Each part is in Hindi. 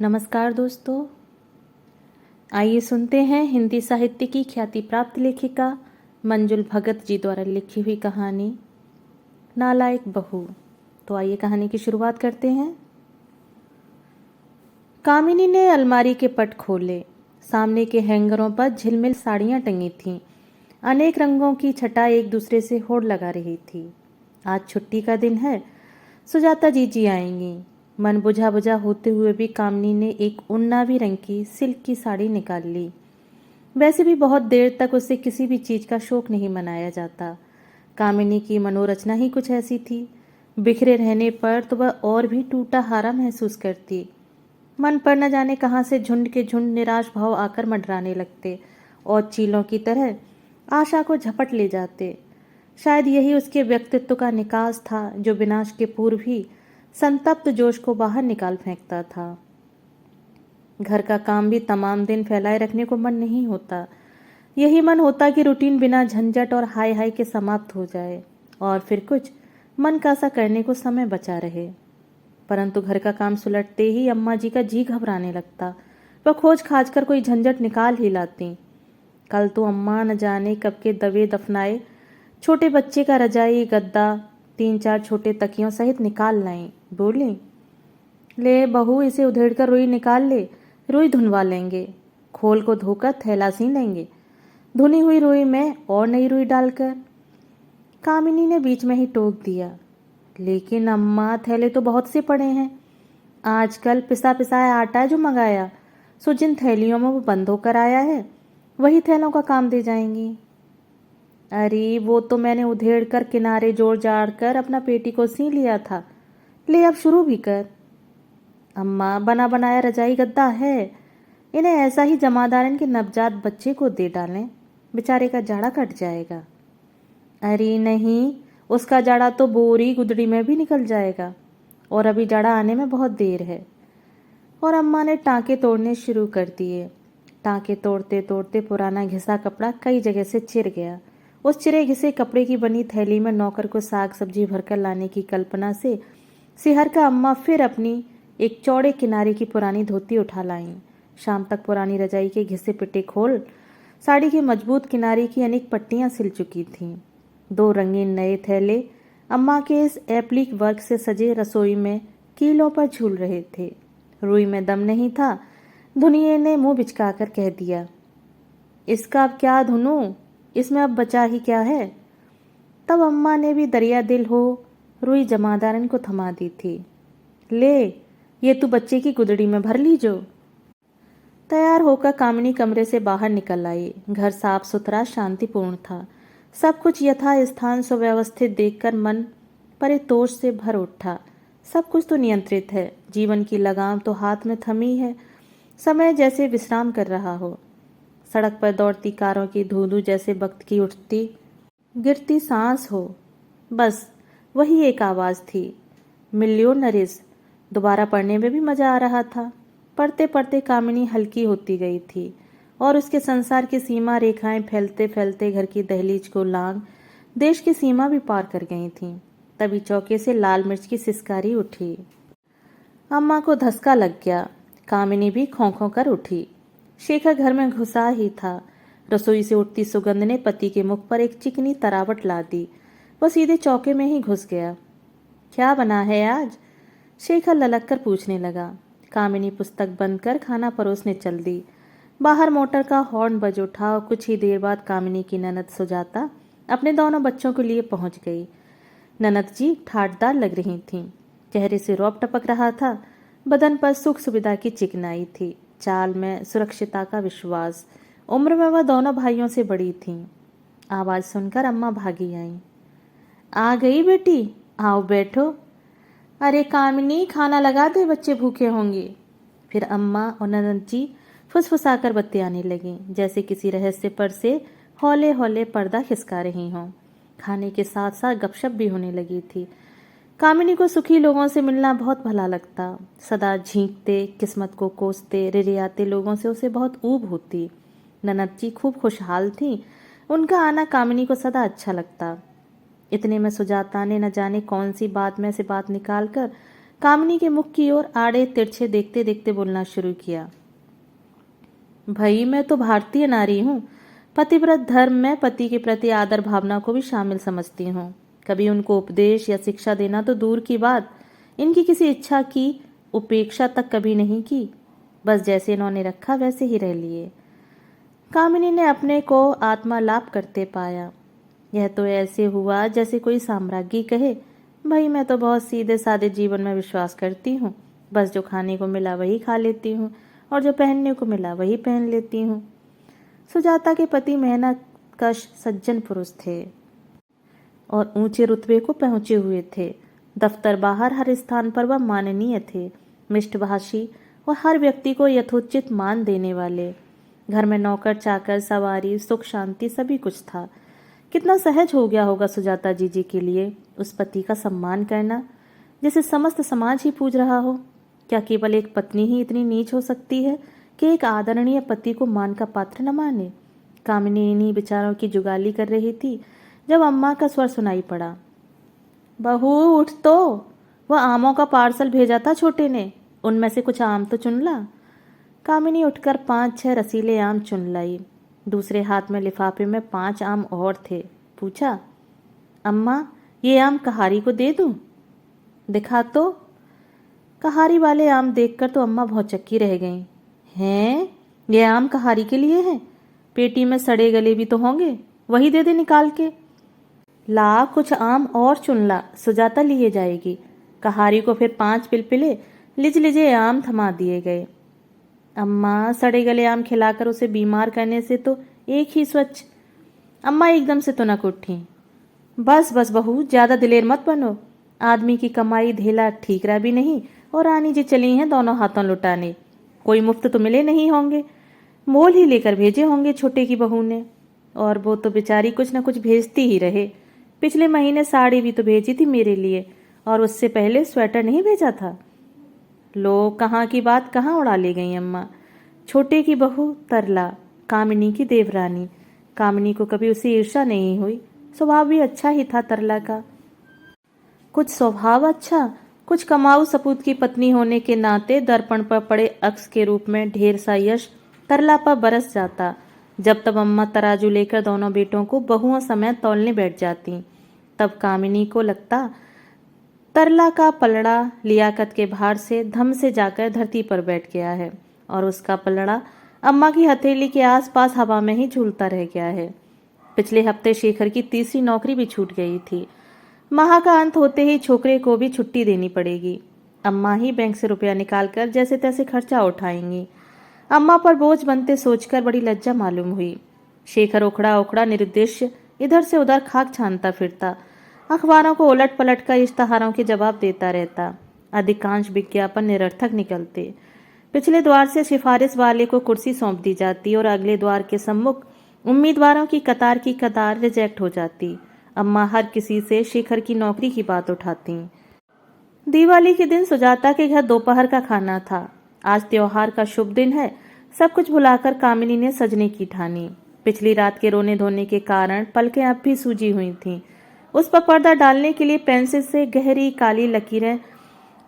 नमस्कार दोस्तों, आइए सुनते हैं हिंदी साहित्य की ख्याति प्राप्त लेखिका मंजुल भगत जी द्वारा लिखी हुई कहानी नालायक बहू। तो आइए कहानी की शुरुआत करते हैं। कामिनी ने अलमारी के पट खोले। सामने के हैंगरों पर झिलमिल साड़ियां टंगी थीं। अनेक रंगों की छटा एक दूसरे से होड़ लगा रही थी। आज छुट्टी का दिन है, सुजाता जीजी आएंगी। मन बुझा बुझा होते हुए भी कामिनी ने एक उन्नावी रंग की सिल्क की साड़ी निकाल ली। वैसे भी बहुत देर तक उसे किसी भी चीज का शौक नहीं मनाया जाता। कामिनी की मनोरचना ही कुछ ऐसी थी। बिखरे रहने पर तो वह और भी टूटा हारा महसूस करती। मन पर न जाने कहां से झुंड के झुंड निराश भाव आकर मंडराने लगते और चीलों की तरह आशा को झपट ले जाते। शायद यही उसके व्यक्तित्व का निकास था जो विनाश के पूर्व ही संतप्त जोश को बाहर निकाल फेंकता था। घर का काम भी तमाम दिन फैलाए रखने को मन नहीं होता। यही मन होता कि रूटीन बिना झंझट और हाय हाय के समाप्त हो जाए और फिर कुछ मन का सा करने को समय बचा रहे। परंतु घर का काम सुलटते ही अम्मा जी का जी घबराने लगता। वह खोज खाज कर कोई झंझट निकाल ही लाती। कल तो अम्मा न जाने कब के दबे दफनाए छोटे बच्चे का रजाई गद्दा 3-4 छोटे तकियों सहित निकाल लाई। बोली, ले बहू, इसे उधेड़ कर रुई निकाल ले, रुई धुनवा लेंगे। खोल को धोकर थैला सी लेंगे, धुनी हुई रुई में और नई रुई डालकर। कामिनी ने बीच में ही टोक दिया, लेकिन अम्मा थैले तो बहुत से पड़े हैं। आजकल पिसा पिसाया आटा जो मंगाया, सो जिन थैलियों में वो बंद होकर आया है वही थैलों का काम दे जाएंगी। अरे वो तो मैंने उधेड़ कर किनारे जोड़ जाड़ कर अपना पेटी को सी लिया था, ले अब शुरू भी कर। अम्मा, बना बनाया रजाई गद्दा है, इन्हें ऐसा ही जमादारन के नवजात बच्चे को दे डालें, बेचारे का जाड़ा कट जाएगा। अरे नहीं, उसका जाड़ा तो बोरी गुदड़ी में भी निकल जाएगा और अभी जाड़ा आने में बहुत देर है। और अम्मा ने टाँके तोड़ने शुरू कर दिए। टाँके तोड़ते तोड़ते पुराना घिसा कपड़ा कई जगह से चिर गया। उस चिरे घिसे कपड़े की बनी थैली में नौकर को साग सब्जी भरकर लाने की कल्पना से सिहर का अम्मा फिर अपनी एक चौड़े किनारे की पुरानी धोती उठा लाईं। शाम तक पुरानी रजाई के घिसे पिटे खोल साड़ी के मजबूत किनारे की अनेक पट्टियां सिल चुकी थीं। 2 रंगीन नए थैले अम्मा के इस एप्लिक वर्क से सजे रसोई में कीलों पर झूल रहे थे। रुई में दम नहीं था। धुनिये ने मुंह बिचकाकर कह दिया, इसका अब क्या धुनूं, इसमें अब बचा ही क्या है। तब अम्मा ने भी दरिया दिल हो रुई जमादारन को थमा दी थी। ले, ये तू बच्चे की गुदड़ी में भर लीजो। तैयार होकर कामिनी कमरे से बाहर निकल आई। घर साफ सुथरा शांतिपूर्ण था। सब कुछ यथा स्थान सुव्यवस्थित देखकर मन परितोष से भर उठा। सब कुछ तो नियंत्रित है। जीवन की लगाम तो हाथ में थमी है। समय जैसे विश्राम कर रहा हो। सड़क पर दौड़ती कारों की धू-धू जैसे वक्त की उठती गिरती सांस हो। बस वही एक आवाज़ थी, मिलियोनरिस। दोबारा पढ़ने में भी मजा आ रहा था। पढ़ते पढ़ते कामिनी हल्की होती गई थी और उसके संसार की सीमा रेखाएं फैलते फैलते घर की दहलीज को लांग देश की सीमा भी पार कर गई थीं। तभी चौके से लाल मिर्च की सिसकारी उठी। अम्मा को धक्का लग गया। कामिनी भी खों-खों कर उठी। शेखर घर में घुसा ही था। रसोई से उठती सुगंध ने पति के मुख पर एक चिकनी तरावट ला दी। वह सीधे चौके में ही घुस गया। क्या बना है आज? शेखर ललक कर पूछने लगा। कामिनी पुस्तक बंद कर खाना परोसने चल दी। बाहर मोटर का हॉर्न बज उठा और कुछ ही देर बाद कामिनी की ननद सुजाता अपने दोनों बच्चों को लिए पहुंच गई। ननद जी ठाटदार लग रही थीं। चेहरे से रौब टपक रहा था। बदन पर सुख सुविधा की चिकनाई थी। चाल में सुरक्षिता का विश्वास। उम्र में वह दोनों भाइयों से बड़ी थीं। आवाज सुनकर अम्मा भागी आईं। आ गई बेटी, आओ बैठो। अरे कामिनी, खाना लगा दे, बच्चे भूखे होंगे। फिर अम्मा और ननद जी फुसफुसाकर बतियाने लगीं, जैसे किसी रहस्य पर से हौले हौले पर्दा खिसका रही हों। खाने के साथ साथ गपशप भी होने लगी थी। कामिनी को सुखी लोगों से मिलना बहुत भला लगता। सदा झींकते, किस्मत को कोसते, रिरियाते लोगों से उसे बहुत ऊब होती। ननद जी खूब खुशहाल थी। उनका आना कामिनी को सदा अच्छा लगता। इतने में सुजाता ने न जाने कौन सी बात में से बात निकालकर कामिनी के मुख की ओर आड़े तिरछे देखते देखते बोलना शुरू किया। भाई मैं तो भारतीय नारी हूँ। पतिव्रत धर्म में पति के प्रति आदर भावना को भी शामिल समझती हूँ। कभी उनको उपदेश या शिक्षा देना तो दूर की बात, इनकी किसी इच्छा की उपेक्षा तक कभी नहीं की। बस जैसे इन्होंने रखा वैसे ही रह लिए। कामिनी ने अपने को आत्मालाप करते पाया। यह तो ऐसे हुआ जैसे कोई साम्राज्ञी कहे, भाई मैं तो बहुत सीधे सादे जीवन में विश्वास करती हूँ। बस जो खाने को मिला वही खा लेती हूँ और जो पहनने को मिला वही पहन लेती हूँ। सुजाता के पति मेहनत कश सज्जन पुरुष थे और ऊंचे रुतबे को पहुंचे हुए थे। दफ्तर बाहर हर स्थान पर वह माननीय थे, मिष्टभाषी और हर व्यक्ति को यथोचित मान देने वाले। घर में नौकर चाकर सवारी सुख शांति सभी कुछ था। कितना सहज हो गया होगा सुजाता जी के लिए उस पति का सम्मान करना जिसे समस्त समाज ही पूज रहा हो। क्या केवल एक पत्नी ही इतनी नीच हो सकती है कि एक आदरणीय पति को मान का पात्र न माने? कामिनी इन्हीं विचारों की जुगाली कर रही थी जब अम्मा का स्वर सुनाई पड़ा। बहू उठ तो, वह आमों का पार्सल भेजा था छोटे ने, उनमें से कुछ आम तो चुन ला। कामिनी उठकर 5-6 रसीले आम चुन लाई। दूसरे हाथ में लिफाफे में 5 आम और थे। पूछा, अम्मा ये आम कहारी को दे दूं? दिखा तो। कहारी वाले आम देखकर तो अम्मा भौचक्की रह गईं। हैं, ये आम कहारी के लिए हैं? पेटी में सड़े गले भी तो होंगे, वही दे दे निकाल के। ला कुछ आम और चुन ला, सुजाता लिए जाएगी। कहारी को फिर 5 पिलपिले लिज लिजे आम थमा दिए गए। अम्मा सड़े गले आम खिलाकर उसे बीमार करने से तो एक ही स्वच्छ। अम्मा एकदम से तुनक उठी। बस बस बहू, ज्यादा दिलेर मत बनो। आदमी की कमाई धेला ठीक रहा भी नहीं और रानी जी चली हैं दोनों हाथों लुटाने। कोई मुफ्त तो मिले नहीं होंगे, मोल ही लेकर भेजे होंगे छोटे की बहू ने। और वो तो बेचारी कुछ न कुछ भेजती ही रहे। पिछले महीने साड़ी भी तो भेजी थी मेरे लिए, और उससे पहले स्वेटर नहीं भेजा था। लो कहाँ की बात कहाँ उड़ा ले गई अम्मा। छोटे की बहू तरला, कामिनी की देवरानी। कामिनी को कभी उसे ईर्ष्या नहीं हुई। स्वभाव भी अच्छा ही था तरला का। कुछ स्वभाव अच्छा, कुछ कमाऊ सपूत की पत्नी होने के नाते दर्पण पर पड़े अक्स के रूप में ढेर सा यश तरला पर बरस जाता। जब तब अम्मा तराजू लेकर दोनों बेटों को बहुओं समय तौलने बैठ जाती। तब कामिनी को लगता तरला का पलड़ा लियाकत के भार से धम से जाकर धरती पर बैठ गया है और उसका पलड़ा अम्मा की हथेली के आसपास हवा में ही झूलता रह गया है। पिछले हफ्ते शेखर की तीसरी नौकरी भी छूट गई थी। माह का अंत होते ही छोकरे को भी छुट्टी देनी पड़ेगी। अम्मा ही बैंक से रुपया निकालकर जैसे तैसे खर्चा उठाएंगी। अम्मा पर बोझ बनते सोचकर बड़ी लज्जा मालूम हुई। शेखर उखड़ा उखड़ा निरुद्देश्य इधर से उधर खाक छानता फिरता, अखबारों को उलट पलट कर इश्तहारों के जवाब देता रहता। अधिकांश विज्ञापन निरर्थक निकलते। पिछले द्वार से सिफारिश वाले को कुर्सी सौंप दी जाती और अगले द्वार के सम्मुख उम्मीदवारों की कतार रिजेक्ट हो जाती। अम्मा हर किसी से शेखर की नौकरी की बात उठाती। दिवाली के दिन सुजाता के घर दोपहर का खाना था। आज त्योहार का शुभ दिन है। सब कुछ भुलाकर कामिनी ने सजने की ठानी। पिछली रात के रोने धोने के कारण पलकें अब भी सूजी हुई थीं। उस पर पर्दा डालने के लिए पेंसिल से गहरी काली लकीरें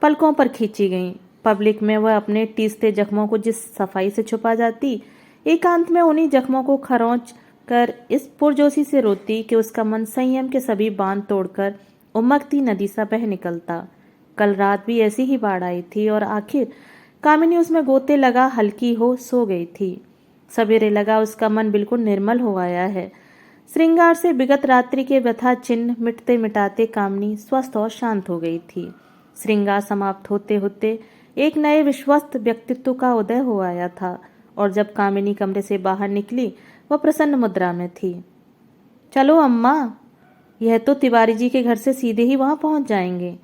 पलकों पर खींची गईं। पब्लिक में वह अपने टीसते जख्मों को जिस सफाई से छुपा जाती, एकांत में उन्हीं जख्मों को खरोंच कर इस पुरजोशी से रोती कि उसका मन संयम के सभी बांध तोड़कर उमकती नदी सा बह निकलता। कल रात भी ऐसी ही बाढ़ आई थी और आखिर कामिनी उसमें गोते लगा हल्की हो सो गई थी। सवेरे लगा उसका मन बिल्कुल निर्मल हो आया है। श्रृंगार से विगत रात्रि के व्यथा चिन्ह मिटते मिटाते कामिनी स्वस्थ और शांत हो गई थी। श्रृंगार समाप्त होते होते एक नए विश्वस्त व्यक्तित्व का उदय हो आया था और जब कामिनी कमरे से बाहर निकली वह प्रसन्न मुद्रा में थी। चलो अम्मा, यह तो तिवारी जी के घर से सीधे ही वहां पहुंच जाएंगे।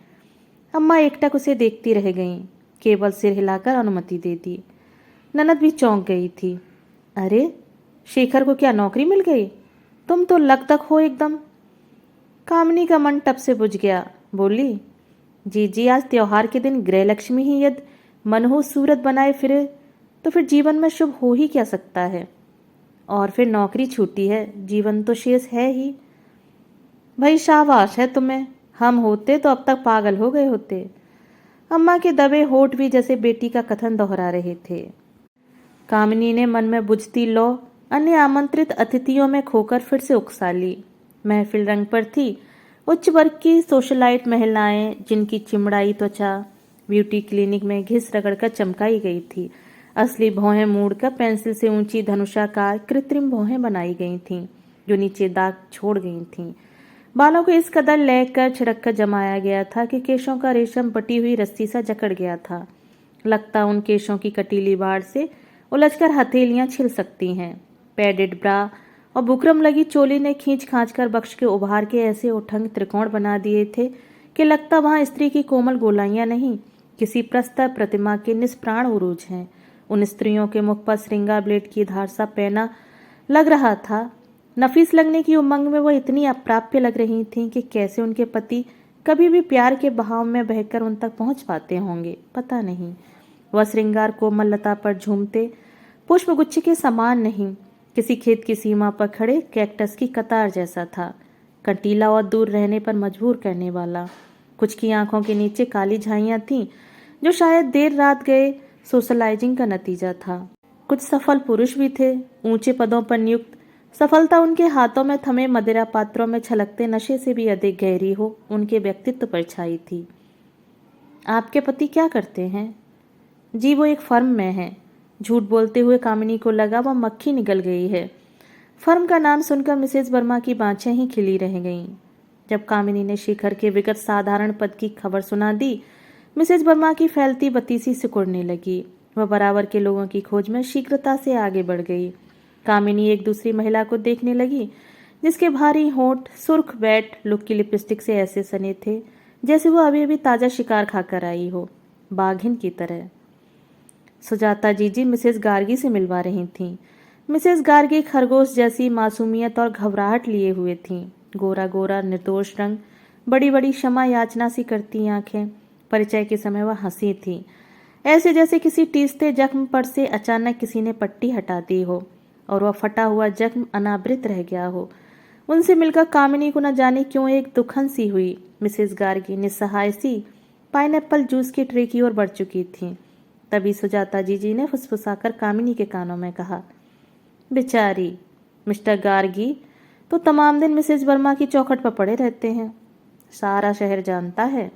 अम्मा एकटक उसे देखती रह गईं, केवल सिर हिलाकर अनुमति दे दी। ननद भी चौंक गई थी। अरे शेखर को क्या नौकरी मिल गई? तुम तो लकदक हो एकदम। कामिनी का मन टप से बुझ गया। बोली, जी आज त्योहार के दिन गृह लक्ष्मी ही यदि मनहूस सूरत बनाए फिरे तो फिर जीवन में शुभ हो ही क्या सकता है। और फिर नौकरी छूटी है, जीवन तो शेष है ही। भाई शाबाश है तुम्हें, हम होते तो अब तक पागल हो गए होते। अम्मा के दबे होठ भी जैसे बेटी का कथन दोहरा रहे थे। कामिनी ने मन में बुझती लौ अन्य आमंत्रित अतिथियों में खोकर फिर से उकसा ली। महफिल रंग पर थी। उच्च वर्ग की सोशलाइट महिलाएं जिनकी चिमड़ाई त्वचा ब्यूटी क्लिनिक में घिस रगड़कर चमकाई गई थी। असली भौहें मूड़कर पेंसिल से ऊंची धनुषाकार कृत्रिम भौहें बनाई गई थीं, जो नीचे दाग छोड़ गई थीं। बालों को इस कदर लहक कर छिड़क कर जमाया गया था कि केशों का रेशम बटी हुई रस्सी सा जकड़ गया था। लगता उन केशों की कटीली बाढ़ से उलझकर हथेलियां छिल सकती हैं। पैडेड ब्रा और बुकरम लगी चोली ने खींच खांच कर बक्श के उभार के ऐसे उठंग त्रिकोण बना दिए थे कि लगता वहां स्त्री की कोमल गोलाइयां नहीं, किसी प्रस्तर प्रतिमा के निष्प्राण उरूज हैं। उन स्त्रियों के मुख पर श्रृंगार ब्लेड की धार सा पैना लग रहा था। नफीस लगने की उमंग में वह इतनी अप्राप्य लग रही थीं कि कैसे उनके पति कभी भी प्यार के बहाव में बहकर उन तक पहुंच पाते होंगे, पता नहीं। वह श्रृंगार कोमल लता पर झूमते पुष्पगुच्छ के समान नहीं, किसी खेत की सीमा पर खड़े कैक्टस की कतार जैसा था, कंटीला और दूर रहने पर मजबूर करने वाला। कुछ की आंखों के नीचे काली झाइयां थीं, जो शायद देर रात गए सोशलाइजिंग का नतीजा था। कुछ सफल पुरुष भी थे, ऊंचे पदों पर नियुक्त। सफलता उनके हाथों में थमे मदिरा पात्रों में छलकते नशे से भी अधिक गहरी हो उनके व्यक्तित्व पर छाई थी। आपके पति क्या करते हैं? जी वो एक फर्म में हैं। झूठ बोलते हुए कामिनी को लगा वह मक्खी निकल गई है। फर्म का नाम सुनकर मिसेज वर्मा की बाँछें ही खिली रह गईं। जब कामिनी ने शेखर के विगत साधारण पद की खबर सुना दी, मिसेज वर्मा की फैलती बत्ती सी सिकुड़ने लगी। वह बराबर के लोगों की खोज में शीघ्रता से आगे बढ़ गई। कामिनी एक दूसरी महिला को देखने लगी, जिसके भारी होंठ सुर्ख बैट लुक की लिपस्टिक से ऐसे सने थे जैसे वो अभी अभी ताजा शिकार खाकर आई हो, बाघिन की तरह। सुजाता जीजी मिसेस गार्गी से मिलवा रही थीं। मिसेस गार्गी खरगोश जैसी मासूमियत और घबराहट लिए हुए थीं। गोरा गोरा निर्दोष रंग, बड़ी बड़ी क्षमा याचना सी करती आंखें। परिचय के समय वह हंसी थी, ऐसे जैसे किसी टीसते जख्म पर से अचानक किसी ने पट्टी हटा दी हो और वह फटा हुआ जख्म अनावृत रह गया हो। उनसे मिलकर कामिनी को न जाने क्यों एक दुखन सी हुई। मिसेस गार्गी निस्सहाय सी पाइनएप्पल जूस की ट्रे की ओर बढ़ चुकी थी। तभी सुजाता जीजी ने फुसफुसाकर कामिनी के कानों में कहा, बेचारी, मिस्टर गार्गी तो तमाम दिन मिसेज वर्मा की चौखट पर पड़े रहते हैं, सारा शहर जानता है।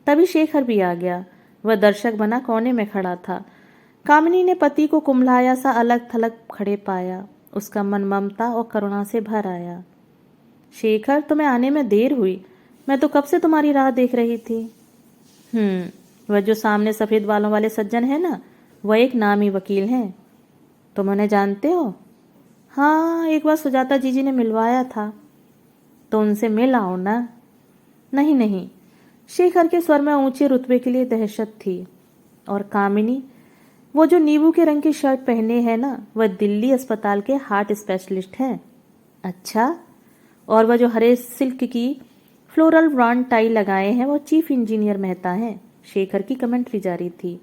तभी शेखर भी आ गया। वह दर्शक बना कोने में खड़ा था। कामिनी ने पति को कुम्हलाया सा अलग थलग खड़े पाया। उसका मन ममता और करुणा से भर आया। शेखर, तुम्हें आने में देर हुई, मैं तो कब से तुम्हारी राह देख रही थी। वह जो सामने सफेद बालों वाले सज्जन है ना, वह एक नामी वकील हैं। तुम उन्हें जानते हो? हाँ, एक बार सुजाता जीजी ने मिलवाया था। तो उनसे मिल आओ ना। नहीं नहीं, शेखर के स्वर में ऊंचे रुतबे के लिए दहशत थी। और कामिनी, वो जो नींबू के रंग की शर्ट पहने है ना, वह दिल्ली अस्पताल के हार्ट स्पेशलिस्ट हैं। अच्छा? और वह जो हरे सिल्क की फ्लोरल ब्रांड टाई लगाए हैं, वो चीफ इंजीनियर मेहता हैं। शेखर की कमेंट्री जारी थी।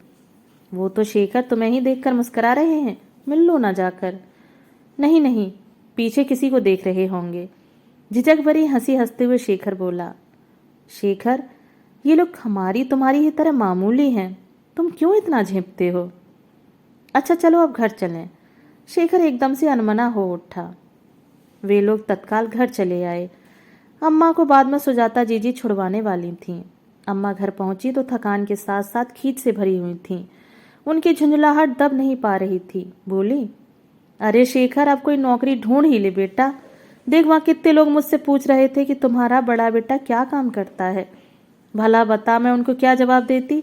वो तो शेखर तुम्हें ही देखकर मुस्कुरा रहे हैं, मिल लो ना जाकर। नहीं नहीं, पीछे किसी को देख रहे होंगे। झिझक भरी हंसी हंसते हुए शेखर बोला, शेखर, ये लोग हमारी तुम्हारी ही तरह मामूली हैं, तुम क्यों इतना झेपते हो? अच्छा चलो अब घर चलें। शेखर एकदम से अनमना हो उठा। वे लोग तत्काल घर चले आए। अम्मा को बाद में सुजाता जीजी छुड़वाने वाली थीं। अम्मा घर पहुंची तो थकान के साथ साथ खींच से भरी हुई थीं। उनकी झुंझलाहट दब नहीं पा रही थी। बोली, अरे शेखर, अब कोई नौकरी ढूंढ ही ले बेटा। देख वहाँ कितने लोग मुझसे पूछ रहे थे कि तुम्हारा बड़ा बेटा क्या काम करता है। भला बता, मैं उनको क्या जवाब देती?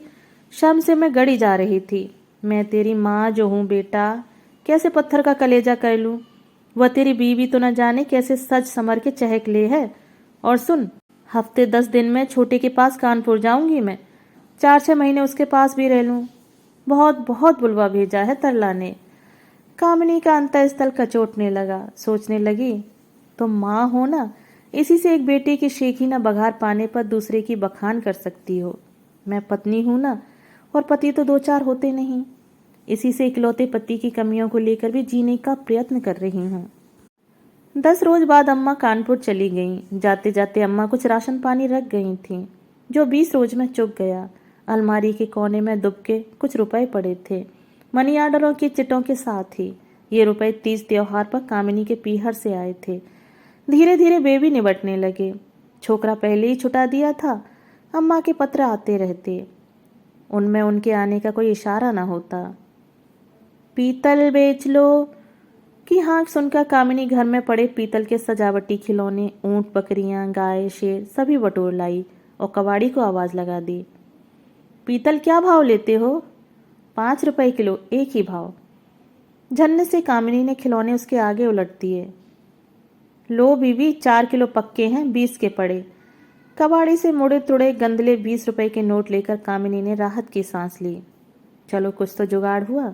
शर्म से मैं गड़ी जा रही थी। मैं तेरी माँ जो हूँ बेटा, कैसे पत्थर का कलेजा कर लूँ। वह तेरी बीवी तो न जाने कैसे सज समर के चहक ले है। और सुन, हफ्ते 10 दिन में छोटे के पास कानपुर जाऊंगी मैं, 4-6 महीने उसके पास भी रह लूँ। बहुत बहुत बुलवा भेजा है तरला ने। कामिनी का अंतःस्थल कचोटने लगा। सोचने लगी, तुम माँ हो ना, इसी से एक बेटे की शेखी न बघार पाने पर दूसरे की बखान कर सकती हो। मैं पत्नी हूं ना, और पति तो 2-4 होते नहीं। इसी से इकलौते पति की कमियों को लेकर भी जीने का प्रयत्न कर रही हूँ। 10 रोज बाद अम्मा कानपुर चली गईं। जाते जाते अम्मा कुछ राशन पानी रख गई थीं। जो 20 रोज में चुक गया। अलमारी के कोने में दुबके कुछ रुपए पड़े थे, मनी ऑर्डरों की चिटों के साथ ही। ये रुपए 30 त्योहार पर कामिनी के पीहर से आए थे। धीरे धीरे वे भी निबटने लगे। छोकरा पहले ही छुटा दिया था। अम्मा के पत्र आते रहते, उनमें उनके आने का कोई इशारा न होता। पीतल बेच लो की हाँक सुनकर कामिनी घर में पड़े पीतल के सजावटी खिलौने, ऊंट, बकरियां, गाय, शेर सभी बटोर लाई और कबाड़ी को आवाज लगा दी। पीतल क्या भाव लेते हो? 5 रुपए किलो, एक ही भाव। झन्ने से कामिनी ने खिलौने उसके आगे उलट दिए। लो बीबी, 4 किलो पक्के हैं, 20 के पड़े। कबाड़ी से मुड़े तुड़े गंदले 20 रुपए के नोट लेकर कामिनी ने राहत की सांस ली। चलो कुछ तो जुगाड़ हुआ।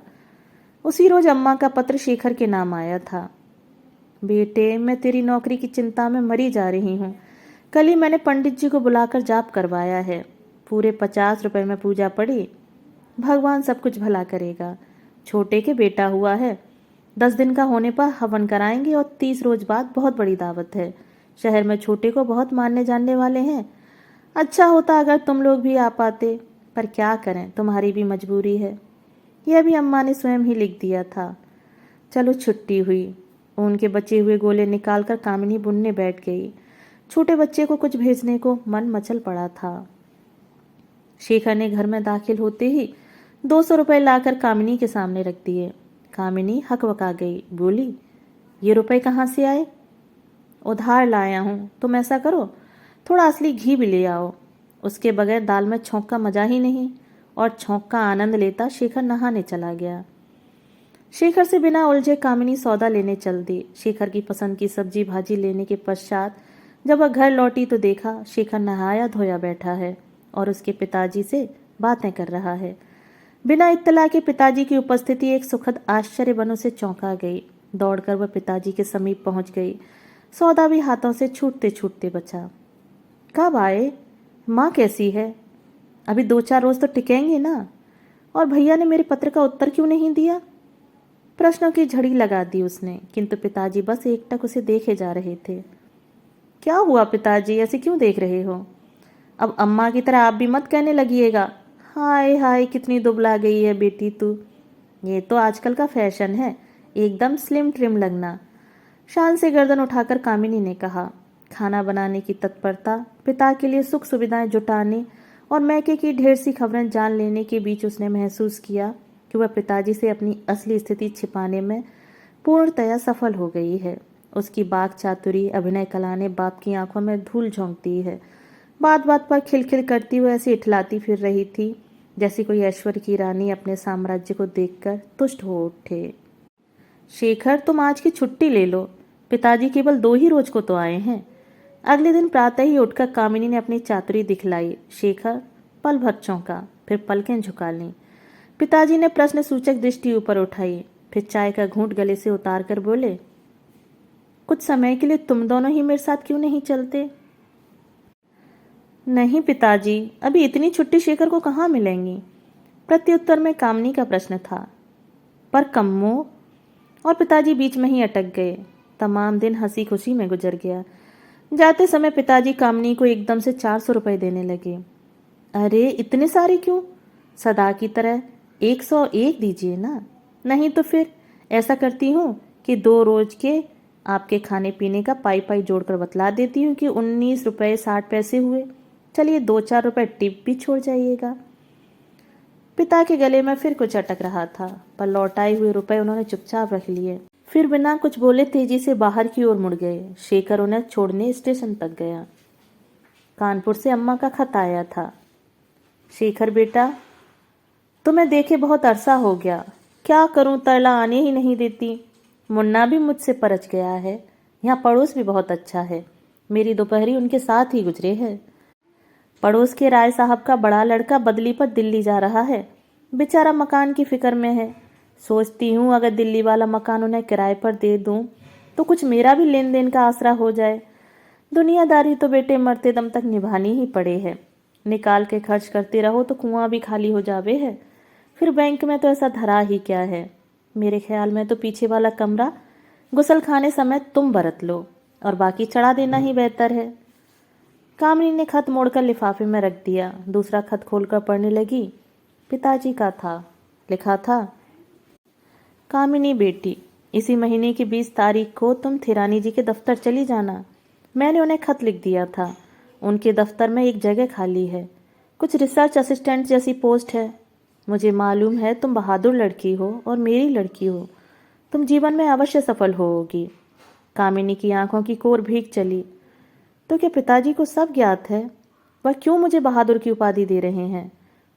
उसी रोज अम्मा का पत्र शेखर के नाम आया था। बेटे, मैं तेरी नौकरी की चिंता में मरी जा रही हूँ। कल ही मैंने पंडित जी को बुलाकर जाप करवाया है। पूरे 50 रुपए में पूजा पड़ी। भगवान सब कुछ भला करेगा। छोटे के बेटा हुआ है। 10 दिन का होने पर हवन कराएंगे और 30 रोज बाद बहुत बड़ी दावत है। शहर में छोटे को बहुत मानने जानने वाले हैं। अच्छा होता अगर तुम लोग भी आ पाते, पर क्या करें, तुम्हारी भी मजबूरी है। यह भी अम्मा ने स्वयं ही लिख दिया था। चलो छुट्टी हुई। उनके बचे हुए गोले निकालकर कामिनी बुनने बैठ गई। छोटे बच्चे को कुछ भेजने को मन मचल पड़ा था। शेखर ने घर में दाखिल होते ही 200 रुपए लाकर कामिनी के सामने रख दिए। कामिनी हकबका गई, बोली, ये रुपए कहाँ से आए? उधार लाया हूँ। तुम ऐसा करो, थोड़ा असली घी भी ले आओ। उसके बगैर दाल में छौंक का मजा ही नहीं। और छौंक का आनंद लेता शेखर नहाने चला गया। शेखर से बिना उलझे कामिनी सौदा लेने चल दी। शेखर की पसंद की सब्जी भाजी लेने के पश्चात जब वह घर लौटी तो देखा शेखर नहाया धोया बैठा है और उसके पिताजी से बातें कर रहा है। बिना इत्तला के पिताजी की उपस्थिति एक सुखद आश्चर्य बन उसे चौंका गई। दौड़कर वह पिताजी के समीप पहुंच गई। सौदा भी हाथों से छूटते छूटते बचा। कब आए? माँ कैसी है? अभी 2-4 रोज तो टिकेंगे ना? और भैया ने मेरे पत्र का उत्तर क्यों नहीं दिया? प्रश्नों की झड़ी लगा दी उसने, किंतु पिताजी बस एकटक उसे देखे जा रहे थे। क्या हुआ पिताजी, ऐसे क्यों देख रहे हो? अब अम्मा की तरह आप भी मत कहने लगिएगा। हाय हाय, कितनी दुबला गई है बेटी तू। ये तो आजकल का फैशन है, एकदम स्लिम ट्रिम लगना। शान से गर्दन उठाकर कामिनी ने कहा। खाना बनाने की तत्परता, पिता के लिए सुख सुविधाएं जुटाने और मैके की ढेर सी खबरें जान लेने के बीच उसने महसूस किया कि वह पिताजी से अपनी असली स्थिति छिपाने में पूर्णतया सफल हो गई है। उसकी बाक चातुरी, अभिनय कला ने बाप की आंखों में धूल झोंकती है। बात बात पर खिलखिल करती हुए ऐसे इठलाती फिर रही थी जैसी कोई ऐश्वर्य की रानी अपने साम्राज्य को देखकर तुष्ट हो उठे। शेखर, तुम आज की छुट्टी ले लो। पिताजी केवल 2 ही रोज को तो आए हैं। अगले दिन प्रातः ही उठकर कामिनी ने अपनी चातुरी दिखलाई। शेखर पल भर चौंका, फिर पलकें झुका लीं। पिताजी ने प्रश्न सूचक दृष्टि ऊपर उठाई, फिर चाय का घूंट गले से उतार कर बोले, कुछ समय के लिए तुम दोनों ही मेरे साथ क्यों नहीं चलते? नहीं पिताजी, अभी इतनी छुट्टी शेखर को कहाँ मिलेंगी? प्रत्युत्तर में कामिनी का प्रश्न था। पर कम्मो? और पिताजी बीच में ही अटक गए। तमाम दिन हंसी खुशी में गुजर गया। जाते समय पिताजी कामिनी को एकदम से 400 रुपए देने लगे। अरे इतने सारे क्यों? सदा की तरह 101 दीजिए ना। नहीं तो फिर ऐसा करती हूँ कि 2 रोज के आपके खाने पीने का पाई पाई जोड़कर बतला देती हूँ कि 19 रुपए 60 पैसे हुए। चलिए 2-4 रुपए टिप भी छोड़ जाइएगा। पिता के गले में फिर कुछ अटक रहा था, पर लौटाए हुए रुपए उन्होंने चुपचाप रख लिए। फिर बिना कुछ बोले तेजी से बाहर की ओर मुड़ गए। शेखर उन्हें छोड़ने स्टेशन तक गया। कानपुर से अम्मा का खत आया था। शेखर बेटा, तुम्हें देखे बहुत अरसा हो गया। क्या करूं, तरला आने ही नहीं देती। मुन्ना भी मुझसे परच गया है। यहाँ पड़ोस भी बहुत अच्छा है। मेरी दोपहरी उनके साथ ही गुजरे है। पड़ोस के राय साहब का बड़ा लड़का बदली पर दिल्ली जा रहा है। बेचारा मकान की फिक्र में है। सोचती हूँ अगर दिल्ली वाला मकान उन्हें किराए पर दे दूं तो कुछ मेरा भी लेन देन का आसरा हो जाए। दुनियादारी तो बेटे मरते दम तक निभानी ही पड़े है। निकाल के खर्च करते रहो तो कुआं भी खाली हो जावे है। फिर बैंक में तो ऐसा धरा ही क्या है। मेरे ख्याल में तो पीछे वाला कमरा गुसल खाने समय तुम बरत लो और बाकी चढ़ा देना ही बेहतर है। कामिनी ने खत मोड़कर लिफाफे में रख दिया। दूसरा खत खोलकर पढ़ने लगी। पिताजी का था। लिखा था, कामिनी बेटी, इसी महीने की 20 तारीख को तुम थिरानी जी के दफ्तर चली जाना। मैंने उन्हें खत लिख दिया था। उनके दफ्तर में एक जगह खाली है, कुछ रिसर्च असिस्टेंट जैसी पोस्ट है। मुझे मालूम है तुम बहादुर लड़की हो और मेरी लड़की हो, तुम जीवन में अवश्य सफल होगी। कामिनी की आंखों की कोर भीग चली। तो क्या पिताजी को सब ज्ञात है? वह क्यों मुझे बहादुर की उपाधि दे रहे हैं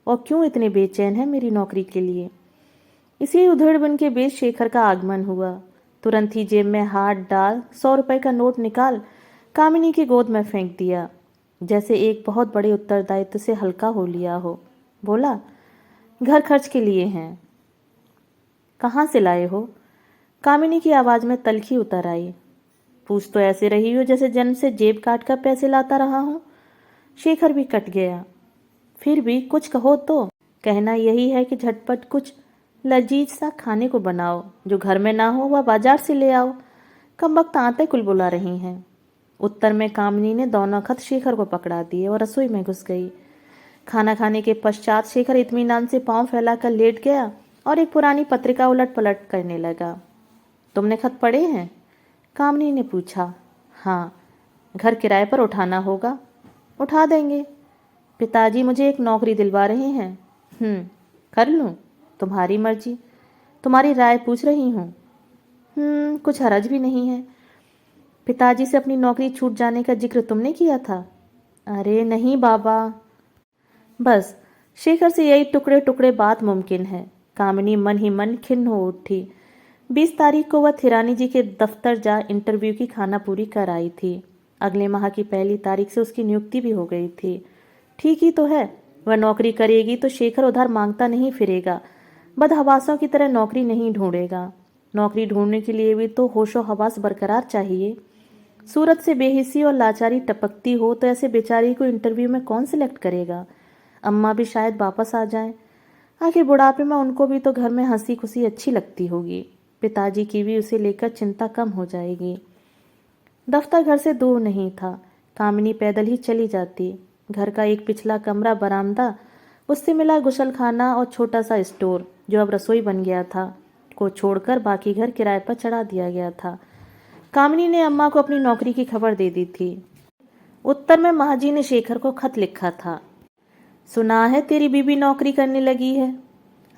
और क्यों इतने बेचैन हैं मेरी नौकरी के लिए? इसी उधेड़बुन के बीच शेखर का आगमन हुआ। तुरंत ही जेब में हाथ डाल 100 रुपए का नोट निकाल कामिनी की गोद में फेंक दिया, जैसे एक बहुत बड़े उत्तरदायित्व से हल्का हो लिया हो। बोला, घर खर्च के लिए हैं। कहाँ से लाए हो? कामिनी की आवाज में तलखी उतर आई। पूछ तो ऐसे रही हो जैसे जन्म से जेब काट कर पैसे लाता रहा हूं। शेखर भी कट गया। फिर भी कुछ कहो तो। कहना यही है कि झटपट कुछ लजीज सा खाने को बनाओ, जो घर में ना हो वह बाजार से ले आओ। कमबख्त आते कुल बुला रही हैं। उत्तर में कामिनी ने दोनों खत शेखर को पकड़ा दिए और रसोई में घुस गई। खाना खाने के पश्चात शेखर इत्मीनान से पांव फैलाकर लेट गया और एक पुरानी पत्रिका उलट पलट करने लगा। तुमने खत पढ़े हैं? कामिनी ने पूछा। हाँ। घर किराए पर उठाना होगा। उठा देंगे। पिताजी मुझे एक नौकरी दिलवा रहे हैं। कर लूं? तुम्हारी मर्जी। तुम्हारी राय पूछ रही हूँ। कुछ हरज भी नहीं है। पिताजी से अपनी नौकरी छूट जाने का जिक्र तुमने किया था? अरे नहीं बाबा। बस शेखर से यही टुकड़े टुकड़े बात मुमकिन है। कामिनी मन ही मन खिन्न हो उठी। 20 तारीख को वह थिरानी जी के दफ्तर जा इंटरव्यू की खाना पूरी कर आई थी। अगले माह की 1 तारीख से उसकी नियुक्ति भी हो गई थी। ठीक ही तो है, वह नौकरी करेगी तो शेखर उधार मांगता नहीं फिरेगा, बदहवासों की तरह नौकरी नहीं ढूंढेगा। नौकरी ढूंढने के लिए भी तो होशो हवास बरकरार चाहिए। सूरत से बेहिसी और लाचारी टपकती हो तो ऐसे बेचारी को इंटरव्यू में कौन सिलेक्ट करेगा? अम्मा भी शायद वापस आ जाएं। आखिर बुढ़ापे में उनको भी तो घर में हंसी खुशी अच्छी लगती होगी। पिताजी की भी उसे लेकर चिंता कम हो जाएगी। दफ्तर घर से दूर नहीं था। कामिनी पैदल ही चली जाती। घर का एक पिछला कमरा बरामदा, उससे मिला गुसलखाना और छोटा सा स्टोर, जो अब रसोई बन गया था, को छोड़कर बाकी घर किराए पर चढ़ा दिया गया था। कामिनी ने अम्मा को अपनी नौकरी की खबर दे दी थी। उत्तर में महाजी ने शेखर को खत लिखा था। सुना है तेरी बीबी नौकरी करने लगी है।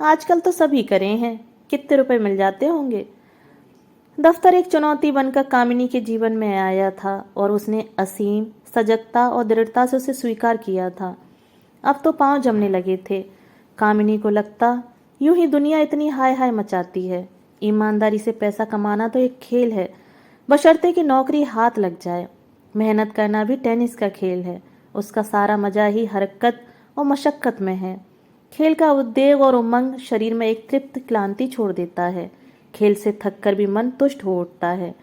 आजकल तो सभी करें हैं। कितने रुपए मिल जाते होंगे? दफ्तर एक चुनौती बनकर कामिनी के जीवन में आया था और उसने असीम सजगता और दृढ़ता से उसे स्वीकार किया था। अब तो पांव जमने लगे थे। कामिनी को लगता यूं ही दुनिया इतनी हाय हाय मचाती है। ईमानदारी से पैसा कमाना तो एक खेल है, बशर्ते कि नौकरी हाथ लग जाए। मेहनत करना भी टेनिस का खेल है। उसका सारा मजा ही हरकत और मशक्कत में है। खेल का उद्वेग और उमंग शरीर में एक तृप्त क्लांति छोड़ देता है। खेल से थककर भी मन तुष्ट हो उठता है।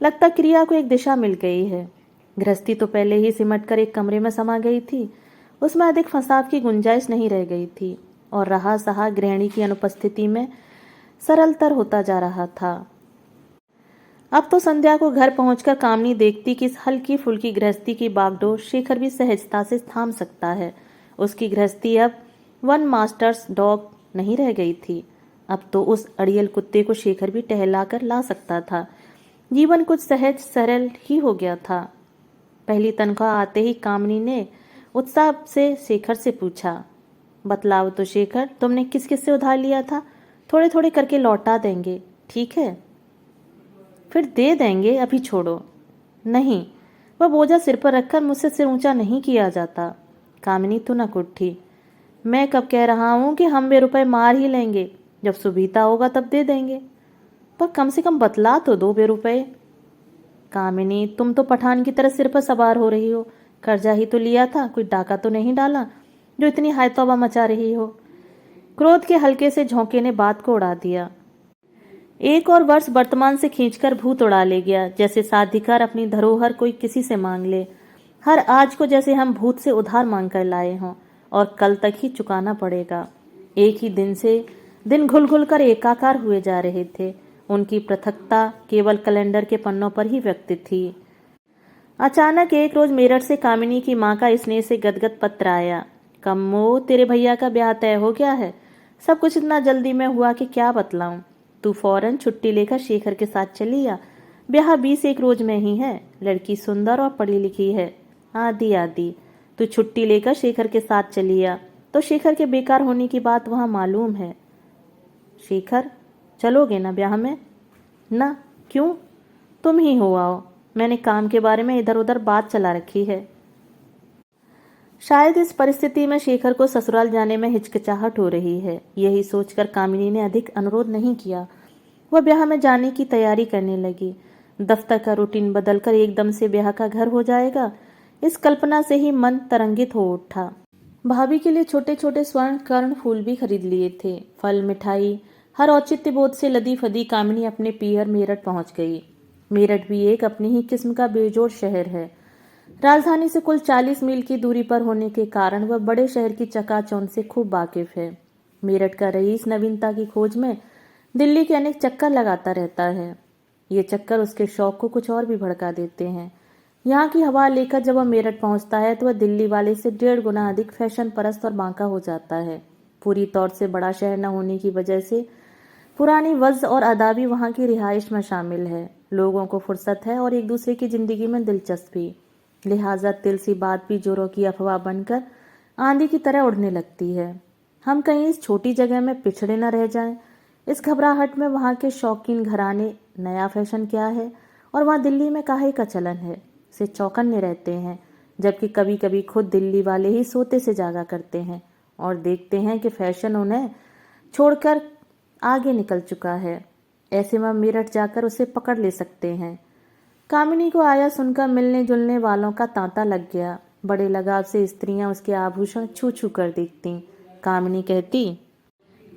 लगता क्रिया को एक दिशा मिल गई है। गृहस्थी तो पहले ही सिमटकर एक कमरे में समा गई थी। उसमें अधिक फंसाव की गुंजाइश नहीं रह गई थी और रहा सहा गृहिणी की अनुपस्थिति में सरलतर होता जा रहा था। अब तो संध्या को घर पहुंचकर कामिनी देखती कि इस हल्की फुल्की गृहस्थी की बागडोर शेखर भी सहजता से थाम सकता है। उसकी गृहस्थी अब वन मास्टर्स डॉग नहीं रह गई थी। अब तो उस अड़ियल कुत्ते को शेखर भी टहला कर ला सकता था। जीवन कुछ सहज सरल ही हो गया था। पहली तनख्वाह आते ही कामिनी ने उत्साह से शेखर से पूछा, बतलाओ तो शेखर, तुमने किस किस से उधार लिया था? थोड़े थोड़े करके लौटा देंगे, ठीक है? फिर दे देंगे, अभी छोड़ो। नहीं, वह बोझा सिर पर रखकर मुझसे सिर ऊंचा नहीं किया जाता। कामिनी तुनक उठी। मैं कब कह रहा हूं कि हम बेरुपए मार ही लेंगे, जब सुबीता होगा तब दे देंगे। पर कम से कम बतला तो दो बेरुपए। कामिनी, तुम तो पठान की तरह सिर पर सवार हो रही हो। कर्जा ही तो लिया था, कोई डाका तो नहीं डाला जो इतनी हाय तौबा मचा रही हो। क्रोध के हल्के से झोंके ने बात को उड़ा दिया। एक और वर्ष वर्तमान से खींचकर भूत उड़ा ले गया, जैसे साधिकार अपनी धरोहर कोई किसी से मांग ले। हर आज को जैसे हम भूत से उधार मांग कर लाए हों और कल तक ही चुकाना पड़ेगा। एक ही दिन से दिन घुल घुल कर एकाकार हुए जा रहे थे। उनकी पृथकता केवल कैलेंडर के पन्नों पर ही व्यक्त थी। अचानक एक रोज मेरठ से कामिनी की माँ का स्नेह से गदगद पत्र आया। कम्मो, तेरे भैया का ब्याह तय हो गया है। सब कुछ इतना जल्दी में हुआ कि क्या बतलाऊं। तू फौरन छुट्टी लेकर शेखर के साथ चली आ। ब्याह 20 रोज में ही है। लड़की सुंदर और पढ़ी लिखी है। आदि आदि। तू छुट्टी लेकर शेखर के साथ चली आ। तो शेखर के बेकार होने की बात वहां मालूम है। शेखर, चलोगे ना ब्याह में? ना। क्यों? तुम ही हो आओ। मैंने काम के बारे में इधर उधर बात चला रखी है। शायद इस परिस्थिति में शेखर को ससुराल जाने में हिचकिचाहट हो रही है। यही सोचकर कामिनी ने अधिक अनुरोध नहीं किया। वह ब्याह में जाने की तैयारी करने लगी। दफ्तर का रूटीन बदलकर एकदम से ब्याह का घर हो जाएगा, इस कल्पना से ही मन तरंगित हो उठा। भाभी के लिए छोटे छोटे स्वर्ण कर्ण फूल भी खरीद लिए थे। फल, मिठाई, हर औचित्य बोध से लदी फदी कामिनी अपने पीहर मेरठ पहुंच गई। मेरठ भी एक अपनी ही किस्म का बेजोड़ शहर है। राजधानी से कुल 40 मील की दूरी पर होने के कारण वह बड़े शहर की चकाचौंध से खूब वाकिफ है। मेरठ का रईस नवीनता की खोज में दिल्ली के अनेक चक्कर लगाता रहता है। ये चक्कर उसके शौक को कुछ और भी भड़का देते हैं। यहाँ की हवा लेकर जब वह मेरठ पहुंचता है तो वह दिल्ली वाले से 1.5 गुना अधिक फैशन परस्त और बांका हो जाता है। पूरी तौर से बड़ा शहर न होने की वजह से पुरानी वज़् और अदा भी वहाँ की रिहाइश में शामिल है। लोगों को फुर्सत है और एक दूसरे की जिंदगी में दिलचस्पी, लिहाजा तिल सी बात भी जोरों की अफवाह बनकर आंधी की तरह उड़ने लगती है। हम कहीं इस छोटी जगह में पिछड़े न रह जाएं। इस घबराहट में वहाँ के शौकीन घराने नया फैशन क्या है और वहाँ दिल्ली में काहे का चलन है से चौकन्ने रहते हैं, जबकि कभी कभी खुद दिल्ली वाले ही सोते से जागा करते हैं और देखते हैं कि फैशन उन्हें छोड़कर आगे निकल चुका है। ऐसे में मेरठ जाकर उसे पकड़ ले सकते हैं। कामिनी को आया सुनकर मिलने जुलने वालों का तांता लग गया। बड़े लगाव से स्त्रियां उसके आभूषण छू छू कर देखती। कामिनी कहती,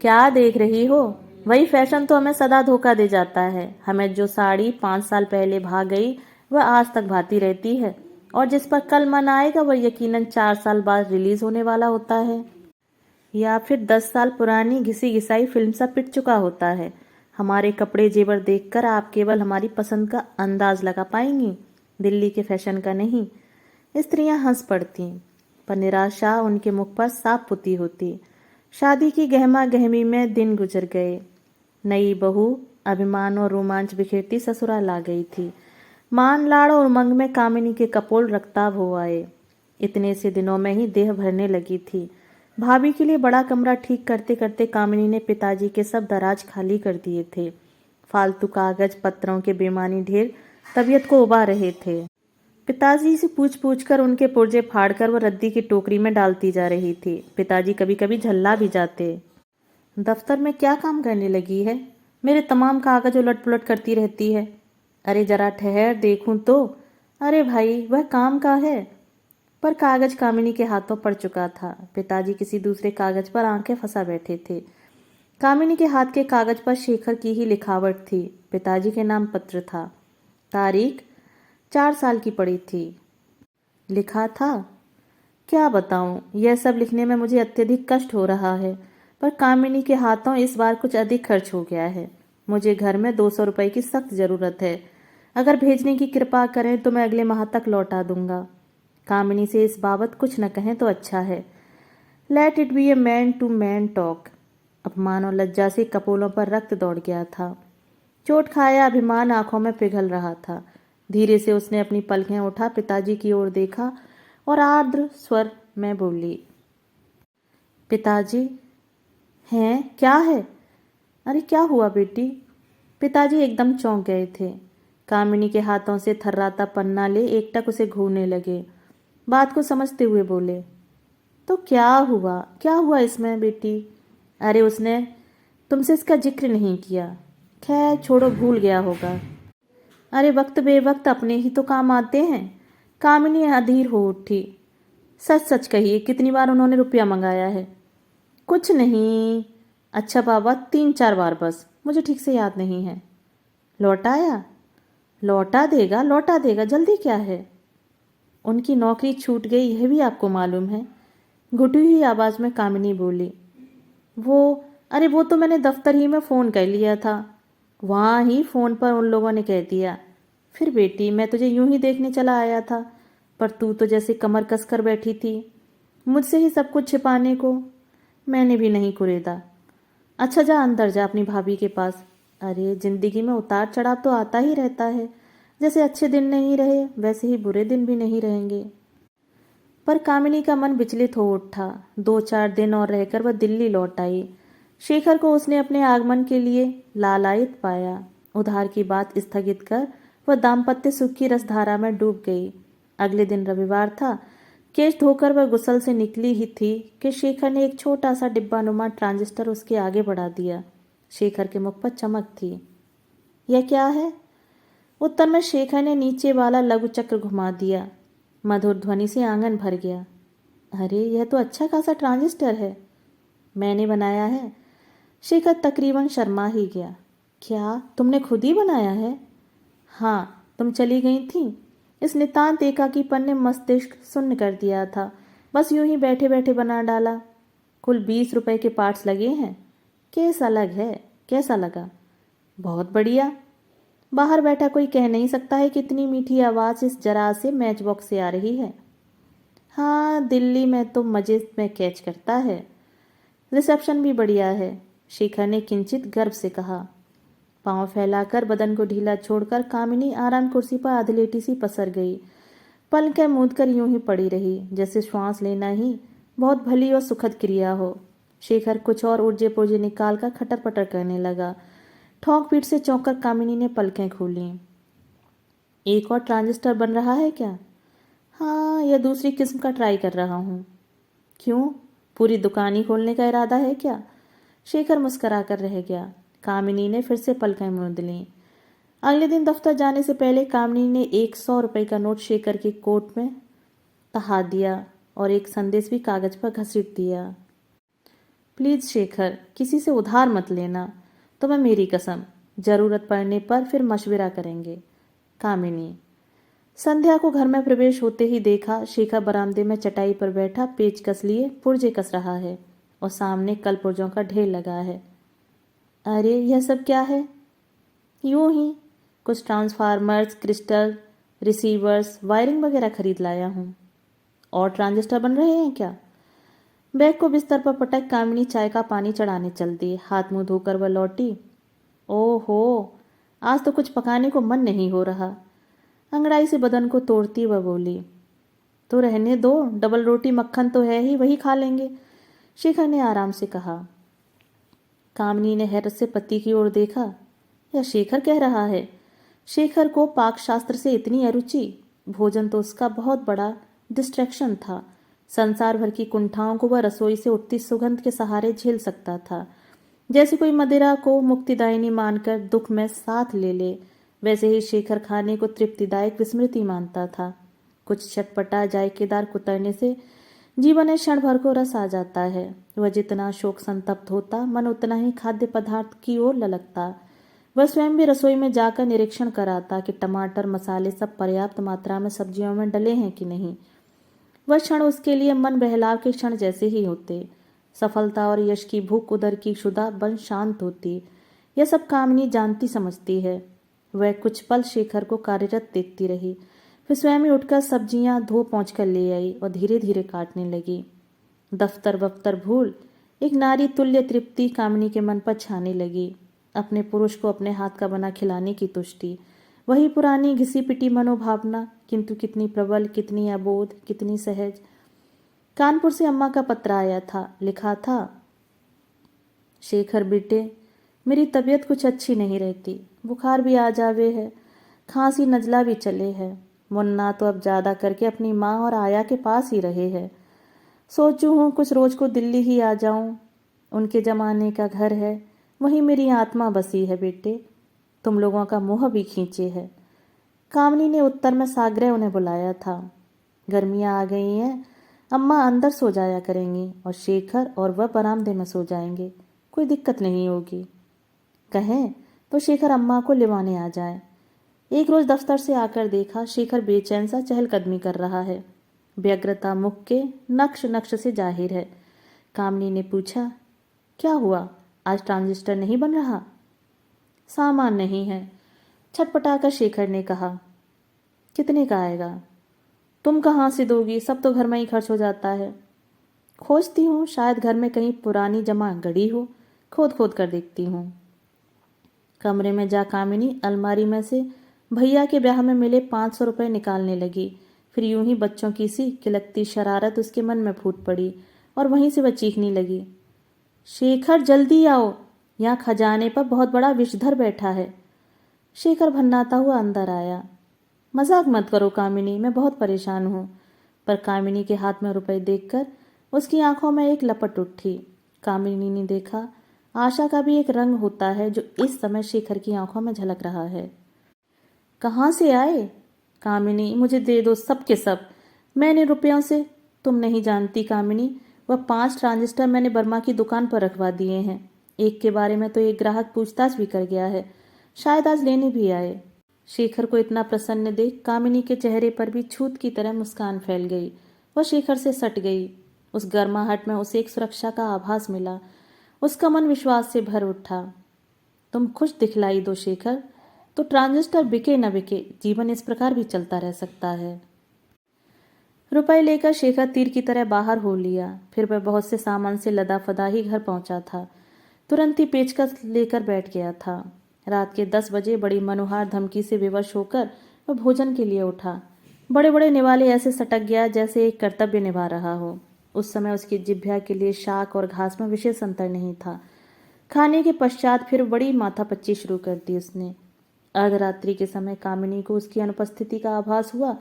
क्या देख रही हो? वही फैशन तो हमें सदा धोखा दे जाता है। हमें जो साड़ी 5 साल पहले भा गई वह आज तक भाती रहती है, और जिस पर कल मन आएगा वह यकीनन 4 साल बाद रिलीज होने वाला होता है, या फिर 10 साल पुरानी घिसी घिसाई फिल्म सा पिट चुका होता है। हमारे कपड़े जेवर देखकर आप केवल हमारी पसंद का अंदाज लगा पाएंगी, दिल्ली के फैशन का नहीं। स्त्रियां हंस पड़ती, पर निराशा उनके मुख पर साफ पुती होती। शादी की गहमा गहमी में दिन गुजर गए। नई बहू अभिमान और रोमांच बिखेरती ससुराल आ गई थी। मान लाड़ और उमंग में कामिनी के कपोल रक्ताब हो आए। इतने से दिनों में ही देह भरने लगी थी। भाभी के लिए बड़ा कमरा ठीक करते करते कामिनी ने पिताजी के सब दराज खाली कर दिए थे। फालतू कागज पत्रों के बेमानी ढेर तबीयत को उबा रहे थे। पिताजी से पूछ पूछ कर उनके पुर्जे फाड़कर वो रद्दी की टोकरी में डालती जा रही थी। पिताजी कभी कभी झल्ला भी जाते। दफ्तर में क्या काम करने लगी है? मेरे तमाम कागज उलट पुलट करती रहती है। अरे जरा ठहर देखूं तो। अरे भाई, वह काम का है। पर कागज कामिनी के हाथों पड़ चुका था। पिताजी किसी दूसरे कागज पर आंखें फंसा बैठे थे। कामिनी के हाथ के कागज पर शेखर की ही लिखावट थी। पिताजी के नाम पत्र था। तारीख 4 साल की पड़ी थी। लिखा था, क्या बताऊं, यह सब लिखने में मुझे अत्यधिक कष्ट हो रहा है। पर कामिनी के हाथों इस बार कुछ अधिक खर्च हो गया है। मुझे घर में 200 रुपए की सख्त जरूरत है। अगर भेजने की कृपा करें तो मैं अगले माह तक लौटा दूंगा। कामिनी से इस बाबत कुछ न कहें तो अच्छा है। Let it be a man to man talk. अपमान और लज्जा से कपोलों पर रक्त दौड़ गया था। चोट खाया अभिमान आंखों में पिघल रहा था। धीरे से उसने अपनी पलकें उठा पिताजी की ओर देखा और आर्द्र स्वर में बोली, पिताजी। हैं, क्या है? अरे क्या हुआ बेटी? पिताजी एकदम चौंक गए थे। कामिनी के हाथों से थर्राता पन्ना ले एकटक उसे घूरने लगे। बात को समझते हुए बोले, तो क्या हुआ इसमें बेटी? अरे उसने तुमसे इसका जिक्र नहीं किया। खैर छोड़ो, भूल गया होगा। अरे वक्त बेवक्त अपने ही तो काम आते हैं। कामिनी अधीर हो उठी। सच सच कहिए, कितनी बार उन्होंने रुपया मंगाया है? कुछ नहीं। अच्छा बाबा, 3-4 बार बस, मुझे ठीक से याद नहीं है। लौटाया? लौटा देगा, जल्दी क्या है? उनकी नौकरी छूट गई, यह भी आपको मालूम है? घुटी हुई आवाज में कामिनी बोली। अरे वो तो मैंने दफ्तर ही में फ़ोन कर लिया था। वहाँ ही फ़ोन पर उन लोगों ने कह दिया। फिर बेटी, मैं तुझे यूं ही देखने चला आया था, पर तू तो जैसे कमर कस कर बैठी थी, मुझसे ही सब कुछ छिपाने को। मैंने भी नहीं कुरेदा। अच्छा जा अंदर जा अपनी भाभी के पास। अरे जिंदगी में उतार चढ़ाव तो आता ही रहता है। जैसे अच्छे दिन नहीं रहे वैसे ही बुरे दिन भी नहीं रहेंगे। पर कामिनी का मन विचलित हो उठा। 2-4 दिन और रहकर वह दिल्ली लौट आई। शेखर को उसने अपने आगमन के लिए लालायित पाया। उधार की बात स्थगित कर वह दाम्पत्य सुख की रसधारा में डूब गई। अगले दिन रविवार था। केश धोकर वह गुसल से निकली ही थी कि शेखर ने एक छोटा सा डिब्बानुमा ट्रांजिस्टर उसके आगे बढ़ा दिया। शेखर के मुख पर चमक थी। यह क्या है? उत्तर में शेखर ने नीचे वाला लघु चक्र घुमा दिया। मधुर ध्वनि से आंगन भर गया। अरे यह तो अच्छा खासा ट्रांजिस्टर है। मैंने बनाया है। शेखर तकरीबन शर्मा ही गया। क्या तुमने खुद ही बनाया है? हाँ, तुम चली गई थी। इस नितांत एकाकीपन ने मस्तिष्क सुन्न कर दिया था। बस यूं ही बैठे बैठे बना डाला। कुल 20 रुपए के पार्ट्स लगे हैं। केस अलग है। कैसा लगा? बहुत बढ़िया। बाहर बैठा कोई कह नहीं सकता है कितनी मीठी आवाज़ इस जरा से मैच बॉक्स से आ रही है। हाँ, दिल्ली में तो मजे में कैच करता है। रिसेप्शन भी बढ़िया है, शेखर ने किंचित गर्व से कहा। पांव फैलाकर बदन को ढीला छोड़कर कामिनी आराम कुर्सी पर आधलेटी सी पसर गई। पलकें मूंदकर यूं ही पड़ी रही, जैसे श्वास लेना ही बहुत भली और सुखद क्रिया हो। शेखर कुछ और ऊर्जे पुर्जे निकाल कर खटर पटर करने लगा। ठोंक पीट से चौंककर कामिनी ने पलकें खोली। एक और ट्रांजिस्टर बन रहा है क्या? हाँ, यह दूसरी किस्म का ट्राई कर रहा हूँ। क्यों, पूरी दुकान ही खोलने का इरादा है क्या? शेखर मुस्करा कर रह गया। कामिनी ने फिर से पलकें मूंद लीं। अगले दिन दफ्तर जाने से पहले कामिनी ने 100 रुपये का नोट शेखर के कोट में तहा दिया और एक संदेश भी कागज पर घसीट दिया। प्लीज़ शेखर, किसी से उधार मत लेना। तुम्हें मेरी कसम, जरूरत पड़ने पर फिर मशविरा करेंगे। कामिनी। संध्या को घर में प्रवेश होते ही देखा। शेखर बरामदे में चटाई पर बैठा पेचकस लिए पुर्जे कस रहा है और सामने कल पुर्जों का ढेर लगा है। अरे यह सब क्या है? यूं ही कुछ ट्रांसफार्मर्स, क्रिस्टल, रिसीवर्स, वायरिंग वगैरह खरीद लाया हूँ। और ट्रांजिस्टर बन रहे हैं क्या? बैग को बिस्तर पर पटक कामिनी चाय का पानी चढ़ाने चल दी। हाथ मुंह धोकर वह लौटी। ओहो, आज तो कुछ पकाने को मन नहीं हो रहा। अंगड़ाई से बदन को तोड़ती वह बोली। तो रहने दो, डबल रोटी मक्खन तो है ही, वही खा लेंगे, शेखर ने आराम से कहा। कामिनी ने हैरत से पति की ओर देखा। यह शेखर कह रहा है? शेखर को पाकशास्त्र से इतनी अरुचि? भोजन तो उसका बहुत बड़ा डिस्ट्रैक्शन था। संसार भर की कुंठाओं को वह रसोई से उठती सुगंध के सहारे झेल सकता था। जैसे कोई मदिरा को मुक्तिदायिनी मानकर दुख में साथ ले ले, वैसे ही शेखर खाने को तृप्तिदायक विस्मृति मानता था। कुछ चटपटा जायकेदार कुतरने से जीवन में क्षण भर को रस आ जाता है। वह जितना शोक संतप्त होता, मन उतना ही खाद्य पदार्थ की ओर ललकता। वह स्वयं भी रसोई में जाकर निरीक्षण कराता कि टमाटर मसाले सब पर्याप्त मात्रा में सब्जियों में डले हैं कि नहीं। वह क्षण उसके लिए मन बहलाव के क्षण जैसे ही होते। सफलता और यश की भूख उदर की क्षुधा बन शांत होती। यह सब कामिनी जानती समझती है। वह कुछ पल शेखर को कार्यरत देखती रही, फिर स्वयं ही उठकर सब्जियां धो पहुँच कर ले आई और धीरे धीरे काटने लगी। दफ्तर वफ्तर भूल एक नारी तुल्य तृप्ति कामिनी के मन पर छाने लगी। अपने पुरुष को अपने हाथ का बना खिलाने की तुष्टि, वही पुरानी घिसी पिटी मनोभावना, किंतु कितनी प्रबल, कितनी अबोध, कितनी सहज। कानपुर से अम्मा का पत्र आया था। लिखा था, शेखर बेटे, मेरी तबीयत कुछ अच्छी नहीं रहती। बुखार भी आ जावे है, खांसी नजला भी चले है। मुन्ना तो अब ज़्यादा करके अपनी माँ और आया के पास ही रहे है। सोचूं हूँ कुछ रोज को दिल्ली ही आ जाऊं। उनके जमाने का घर है, वहीं मेरी आत्मा बसी है बेटे। तुम लोगों का मुँह भी खींचे है। कामिनी ने उत्तर में साग्रह उन्हें बुलाया था। गर्मियाँ आ गई हैं, अम्मा अंदर सो जाया करेंगी और शेखर और वह बरामदे में सो जाएंगे। कोई दिक्कत नहीं होगी। कहें तो शेखर अम्मा को लिवाने आ जाए। एक रोज दफ्तर से आकर देखा, शेखर बेचैन सा चहलकदमी कर रहा है। व्यग्रता मुख के नक्श नक्श से जाहिर है। कामिनी ने पूछा, क्या हुआ, आज ट्रांजिस्टर नहीं बन रहा? सामान नहीं है। छटपटाकर शेखर ने कहा। कितने का आएगा? तुम कहाँ से दोगी? सब तो घर में ही खर्च हो जाता है। खोजती हूँ, शायद घर में कहीं पुरानी जमा गड़ी हो। खोद खोद कर देखती हूँ। कमरे में जा कामिनी अलमारी में से भैया के ब्याह में मिले 500 रुपये निकालने लगी। फिर यूं ही बच्चों की सी किलकती शरारत उसके मन में फूट पड़ी और वहीं से वह चीखने लगी। शेखर जल्दी आओ, यहाँ खजाने पर बहुत बड़ा विषधर बैठा है। शेखर भन्नाता हुआ अंदर आया। मजाक मत करो कामिनी, मैं बहुत परेशान हूँ। पर कामिनी के हाथ में रुपए देखकर उसकी आंखों में एक लपट उठी। कामिनी ने देखा आशा का भी एक रंग होता है जो इस समय शेखर की आंखों में झलक रहा है। कहाँ से आए? कामिनी, मुझे दे दो सब के सब। मैंने रुपयों से? तुम नहीं जानती कामिनी, वह 5 ट्रांजिस्टर मैंने बर्मा की दुकान पर रखवा दिए हैं। एक के बारे में तो एक ग्राहक पूछताछ भी कर गया है, शायद आज लेने भी आए। शेखर को इतना प्रसन्न देख कामिनी के चेहरे पर भी छूत की तरह मुस्कान फैल गई। वह शेखर से सट गई। उस गर्माहट में उसे एक सुरक्षा का आभास मिला। उसका मन विश्वास से भर उठा। तुम खुश दिखलाई दो शेखर, तो ट्रांजिस्टर बिके न बिके, जीवन इस प्रकार भी चलता रह सकता है। रुपए लेकर शेखर तीर की तरह बाहर हो लिया। फिर वह बहुत से सामान से लदा फदा ही घर पहुंचा था। तुरंत ही पेचकस लेकर बैठ गया था। रात के 10 बजे बड़ी मनोहार धमकी से विवश होकर वह भोजन के लिए उठा। बड़े बड़े निवाले ऐसे सटक गया जैसे एक कर्तव्य निभा रहा हो। उस समय उसकी जिह्वा के लिए शाक और घास में विशेष अंतर नहीं था। खाने के पश्चात फिर बड़ी माथापच्ची शुरू कर दी उसने। अर्धरात्रि के समय कामिनी को उसकी अनुपस्थिति का आभास हुआ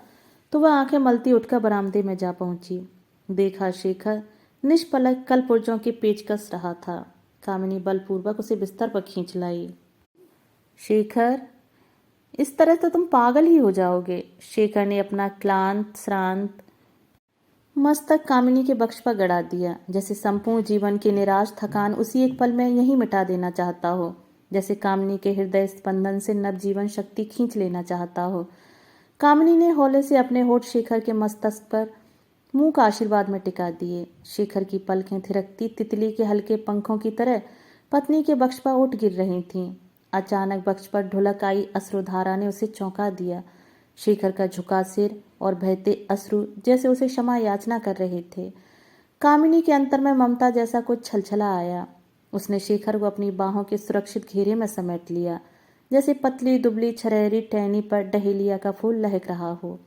तो वह आंखें मलती उठकर बरामदे में जा पहुंची। देखा शेखर निष्पलक कल पुर्जों के पेचकस रहा था। कामिनी बलपूर्वक उसे बिस्तर पर खींच लाई। शेखर, इस तरह तो तुम पागल ही हो जाओगे। शेखर ने अपना क्लांत श्रांत मस्तक कामिनी के बक्ष पर गड़ा दिया, जैसे संपूर्ण जीवन की निराश थकान उसी एक पल में यहीं मिटा देना चाहता हो, जैसे कामिनी के हृदय स्पंदन से नवजीवन शक्ति खींच लेना चाहता हो। कामिनी ने हौले से अपने होठ शेखर के मस्तक पर मुंह का आशीर्वाद में टिका दिए। शेखर की पलकें थिरकती तितली के हल्के पंखों की तरह पत्नी के बक्ष पर उठ गिर रही थीं। अचानक बक्ष पर ढुलक आई अश्रुधारा ने उसे चौंका दिया। शेखर का झुका सिर और बहते अश्रु जैसे उसे क्षमा याचना कर रहे थे। कामिनी के अंतर में ममता जैसा कुछ छलछला आया। उसने शेखर को अपनी बाहों के सुरक्षित घेरे में समेट लिया, जैसे पतली दुबली छरेरी टहनी पर डहेलिया का फूल लहक रहा हो।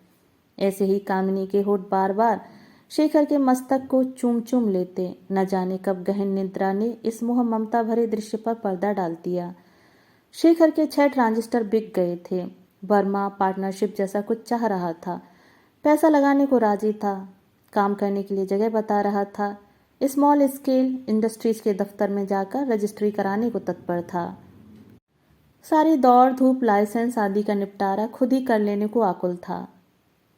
ऐसे ही कामिनी के होठ बार बार शेखर के मस्तक को चूम चूम लेते। न जाने कब गहन निद्रा ने इस मोह ममता भरे दृश्य पर पर्दा डाल दिया। शेखर के 6 ट्रांजिस्टर बिक गए थे। बर्मा पार्टनरशिप जैसा कुछ चाह रहा था। पैसा लगाने को राजी था। काम करने के लिए जगह बता रहा था। स्मॉल स्केल इंडस्ट्रीज के दफ्तर में जाकर रजिस्ट्री कराने को तत्पर था। सारी दौड़ धूप लाइसेंस आदि का निपटारा खुद ही कर लेने को आकुल था।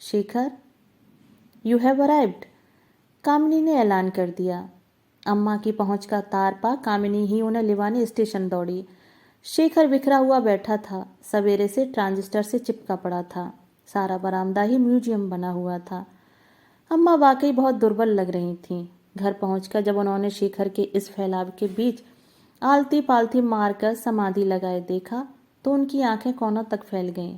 शेखर, यू हैव अराइव्ड, कामिनी ने ऐलान कर दिया। अम्मा की पहुंच का तार पा कामिनी ही उन्हें लिवाने स्टेशन दौड़ी। शेखर बिखरा हुआ बैठा था। सवेरे से ट्रांजिस्टर से चिपका पड़ा था। सारा बरामदा ही म्यूजियम बना हुआ था। अम्मा वाकई बहुत दुर्बल लग रही थीं। घर पहुंचकर जब उन्होंने शेखर के इस फैलाव के बीच आलती पालती मारकर समाधि लगाए देखा तो उनकी आंखें कोनों तक फैल गईं।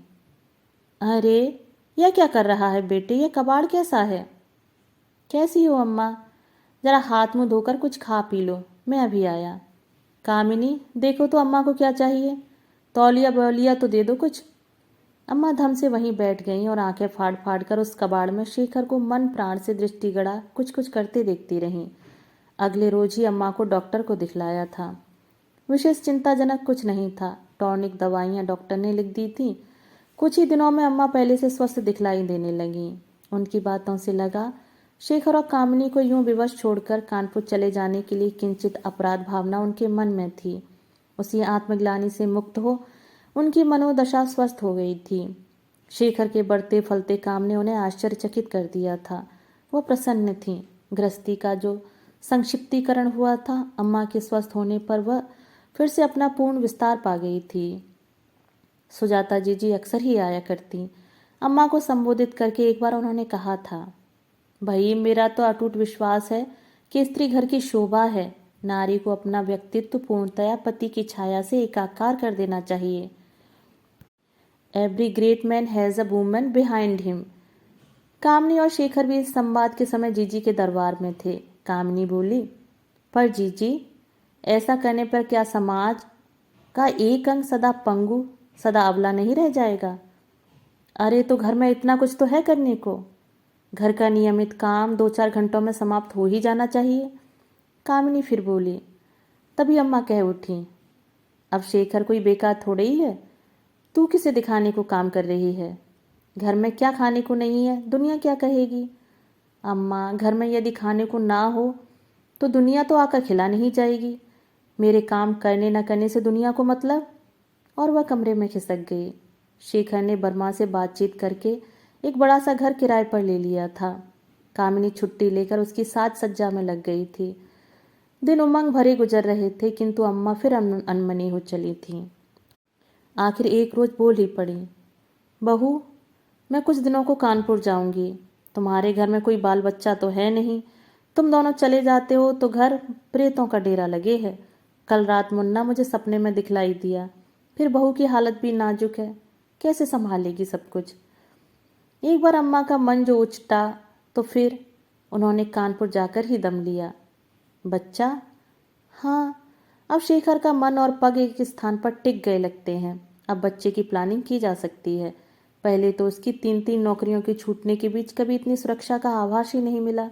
अरे, यह क्या कर रहा है बेटे? यह कबाड़ कैसा है? कैसी हो अम्मा? जरा हाथ मुंह धोकर कुछ खा पी लो, मैं अभी आया। कामिनी, देखो तो अम्मा को क्या चाहिए। तौलिया बौलिया तो दे दो कुछ। अम्मा धम से वहीं बैठ गईं और आंखें फाड़ फाड़ कर उस कबाड़ में शेखर को मन प्राण से दृष्टि गड़ा कुछ कुछ करते देखती रहीं। अगले रोज ही अम्मा को डॉक्टर को दिखलाया था। विशेष चिंताजनक कुछ नहीं था। टॉनिक दवाइयाँ डॉक्टर ने लिख दी थी। कुछ ही दिनों में अम्मा पहले से स्वस्थ दिखलाई देने लगीं। उनकी बातों से लगा शेखर और कामिनी को यूं विवश छोड़कर कानपुर चले जाने के लिए किंचित अपराध भावना उनके मन में थी। उसी आत्मग्लानि से मुक्त हो उनकी मनोदशा स्वस्थ हो गई थी। शेखर के बढ़ते फलते काम ने उन्हें आश्चर्यचकित कर दिया था। वह प्रसन्न थीं। गृहस्थी का जो संक्षिप्तीकरण हुआ था, अम्मा के स्वस्थ होने पर वह फिर से अपना पूर्ण विस्तार पा गई थी। सुजाता जी अक्सर ही आया करती। अम्मा को संबोधित करके एक बार उन्होंने कहा था, भाई मेरा तो अटूट विश्वास है कि स्त्री घर की शोभा है। नारी को अपना व्यक्तित्व पूर्णतया पति की छाया से एकाकार कर देना चाहिए। Every great man has a woman behind him. Kamini और शेखर भी इस संवाद के समय जीजी के दरबार में थे। कामिनी बोली, पर जीजी, ऐसा करने पर क्या समाज का एक अंग सदा पंगु, सदा अबला नहीं रह जाएगा? अरे तो घर में इतना कुछ तो है करने को। घर का नियमित काम 2-4 घंटों में समाप्त हो ही जाना चाहिए। कामिनी फिर बोली। तभी अम्मा कह उठी, अब शेखर कोई बेकार थोड़े ही है। तू किसे दिखाने को काम कर रही है? घर में क्या खाने को नहीं है, दुनिया क्या कहेगी? अम्मा, घर में यदि खाने को ना हो तो दुनिया तो आकर खिला नहीं जाएगी। मेरे काम करने न करने से दुनिया को मतलब। और वह कमरे में खिसक गई। शेखर ने बर्मा से बातचीत करके एक बड़ा सा घर किराए पर ले लिया था। कामिनी छुट्टी लेकर उसकी साज सज्जा में लग गई थी। दिन उमंग भरे गुजर रहे थे, किंतु अम्मा फिर अनमनी हो चली थी। आखिर एक रोज बोल ही पड़ी, बहू, मैं कुछ दिनों को कानपुर जाऊंगी। तुम्हारे घर में कोई बाल बच्चा तो है नहीं। तुम दोनों चले जाते हो तो घर प्रेतों का डेरा लगे है। कल रात मुन्ना मुझे सपने में दिखलाई दिया। फिर बहू की हालत भी नाजुक है, कैसे संभालेगी सब कुछ? एक बार अम्मा का मन जो उचटा तो फिर उन्होंने कानपुर जाकर ही दम लिया। बच्चा? हाँ, अब शेखर का मन और पग एक स्थान पर टिक गए लगते हैं। अब बच्चे की प्लानिंग की जा सकती है। पहले तो उसकी 3-3 नौकरियों के छूटने के बीच कभी इतनी सुरक्षा का आभास ही नहीं मिला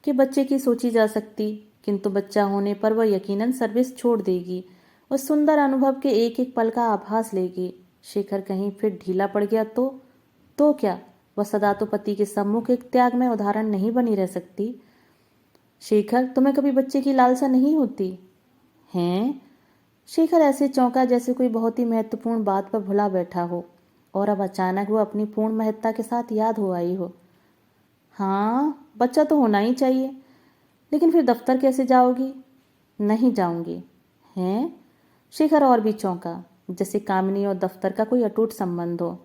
कि बच्चे की सोची जा सकती। किंतु बच्चा होने पर वह यकीनन सर्विस छोड़ देगी। उस सुंदर अनुभव के एक एक पल का आभास लेगी। शेखर कहीं फिर ढीला पड़ गया तो क्या? वह सदा तो पति के सम्मुख एक त्याग में उदाहरण नहीं बनी रह सकती। शेखर, तुम्हें कभी बच्चे की लालसा नहीं होती? हैं? शेखर ऐसे चौंका जैसे कोई बहुत ही महत्वपूर्ण बात पर भुला बैठा हो और अब अचानक वह अपनी पूर्ण महत्ता के साथ याद हो आई हो। हाँ, बच्चा तो होना ही चाहिए, लेकिन फिर दफ्तर कैसे जाओगी? नहीं जाऊंगी। हैं? शेखर और भी चौंका, जैसे कामिनी और दफ्तर का कोई अटूट संबंध हो।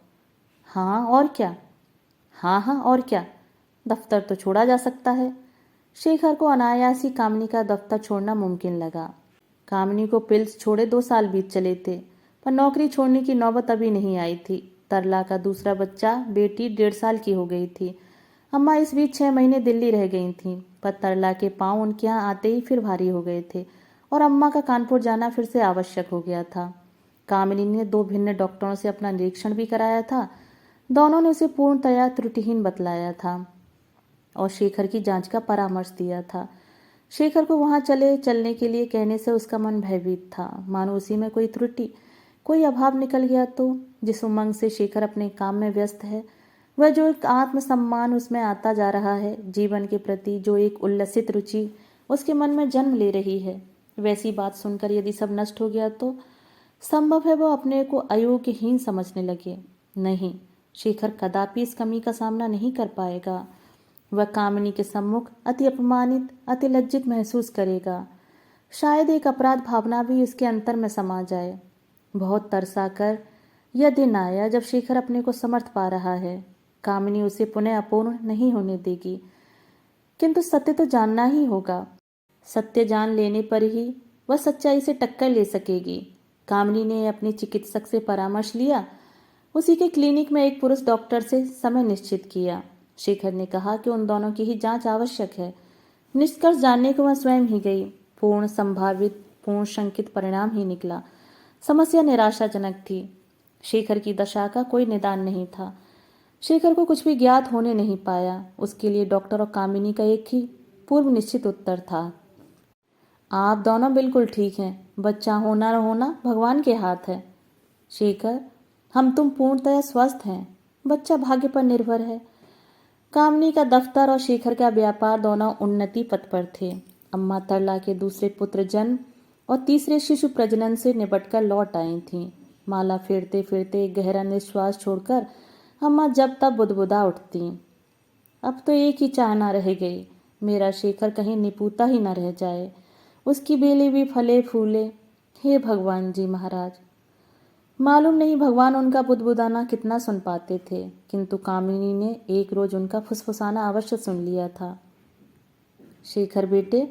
हाँ और क्या? हाँ हाँ और क्या? दफ्तर तो छोड़ा जा सकता है। शेखर को अनायास ही कामिनी का दफ्तर छोड़ना मुमकिन लगा। कामिनी को पिल्स छोड़े 2 साल बीत चले थे, पर नौकरी छोड़ने की नौबत अभी नहीं आई थी। तरला का दूसरा बच्चा, बेटी 1.5 साल की हो गई थी। अम्मा इस बीच 6 महीने दिल्ली रह गई थीं, पर तरला के पांव उनके यहाँ आते ही फिर भारी हो गए थे और अम्मा का कानपुर जाना फिर से आवश्यक हो गया था। कामिनी ने 2 भिन्न डॉक्टरों से अपना निरीक्षण भी कराया था। दोनों ने उसे पूर्णतया त्रुटिहीन बतलाया था और शेखर की जांच का परामर्श दिया था। शेखर को वहां चलने के लिए कहने से उसका मन भयभीत था, मानो उसी में कोई त्रुटि, कोई अभाव निकल गया तो। जिस उमंग से शेखर अपने काम में व्यस्त है, वह जो एक आत्मसम्मान उसमें आता जा रहा है, जीवन के प्रति जो एक उल्लसित रुचि उसके मन में जन्म ले रही है, वैसी बात सुनकर यदि सब नष्ट हो गया तो संभव है वह अपने को अयोग्यहीन समझने लगे। नहीं, शेखर कदापि इस कमी का सामना नहीं कर पाएगा। वह कामिनी के सम्मुख अति अपमानित, अति लज्जित महसूस करेगा। शायद एक अपराध भावना भी उसके अंतर में समा जाए। बहुत तरसा कर यह दिन आया जब शेखर अपने को समर्थ पा रहा है। कामिनी उसे पुनः अपूर्ण नहीं होने देगी, किंतु सत्य तो जानना ही होगा। सत्य जान लेने पर ही वह सच्चाई से टक्कर ले सकेगी। कामिनी ने अपने चिकित्सक से परामर्श लिया। उसी के क्लिनिक में एक पुरुष डॉक्टर से समय निश्चित किया। शेखर ने कहा कि उन दोनों की ही जांच आवश्यक है। निष्कर्ष जानने को वह स्वयं ही गई। पूर्ण संभावित, पूर्ण शंकित परिणाम ही निकला। समस्या निराशाजनक थी। शेखर की दशा का कोई निदान नहीं था। शेखर को कुछ भी ज्ञात होने नहीं पाया। उसके लिए डॉक्टर और कामिनी का एक ही पूर्व निश्चित उत्तर था, आप दोनों बिल्कुल ठीक हैं। बच्चा होना न होना भगवान के हाथ है। शेखर, हम तुम पूर्णतया स्वस्थ हैं, बच्चा भाग्य पर निर्भर है। कामिनी का दफ्तर और शेखर का व्यापार दोनों उन्नति पथ पर थे। अम्मा तरला के दूसरे पुत्र जन्म और तीसरे शिशु प्रजनन से निपटकर लौट आई थीं। माला फेरते फेरते एक गहरा निश्वास छोड़कर अम्मा जब तब बुदबुदा उठती, अब तो एक ही चाहना रह गई, मेरा शेखर कहीं निपुता ही न रह जाए, उसकी बेली भी फले फूले। हे भगवान जी महाराज। मालूम नहीं भगवान उनका बुदबुदाना कितना सुन पाते थे, किंतु कामिनी ने एक रोज उनका फुसफुसाना अवश्य सुन लिया था। शेखर बेटे,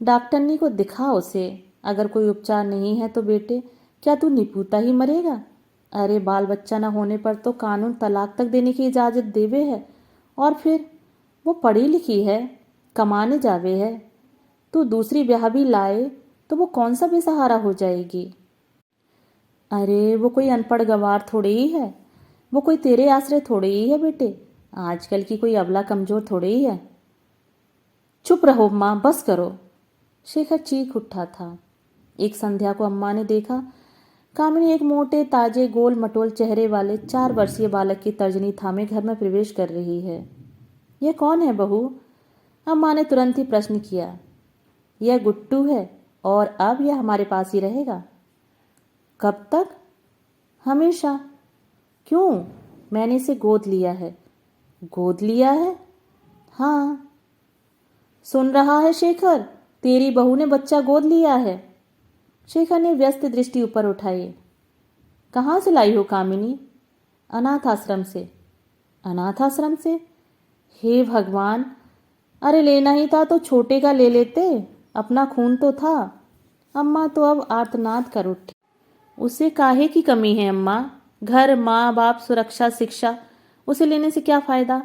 डॉक्टरनी को दिखा उसे। अगर कोई उपचार नहीं है तो बेटे क्या तू निपुता ही मरेगा? अरे बाल बच्चा न होने पर तो कानून तलाक तक देने की इजाज़त देवे है। और फिर वो पढ़ी लिखी है, कमाने जावे है। तू दूसरी ब्याह भी लाए तो वो कौन सा बेसहारा हो जाएगी। अरे वो कोई अनपढ़ गंवार थोड़े ही है, वो कोई तेरे आश्रय थोड़े ही है बेटे। आजकल की कोई अबला कमजोर थोड़े ही है। चुप रहो माँ, बस करो। शेखर चीख उठा था। एक संध्या को अम्मा ने देखा। कामिनी एक मोटे ताजे गोल मटोल चेहरे वाले 4 वर्षीय बालक की तर्जनी थामे घर में प्रवेश कर रही है। यह कौन है बहू? अम्मा ने तुरंत ही प्रश्न किया। यह गुट्टू है और अब यह हमारे पास ही रहेगा। कब तक? हमेशा। क्यों? मैंने इसे गोद लिया है। गोद लिया है? हाँ। सुन रहा है शेखर, तेरी बहू ने बच्चा गोद लिया है। शेखर ने व्यस्त दृष्टि ऊपर उठाई। कहाँ से लाई हो कामिनी? अनाथ आश्रम से। अनाथ आश्रम से? हे भगवान, अरे लेना ही था तो छोटे का ले लेते, अपना खून तो था। अम्मा तो अब आर्तनाद कर उठी। उसे काहे की कमी है अम्मा? घर, माँ बाप, सुरक्षा, शिक्षा, उसे लेने से क्या फायदा?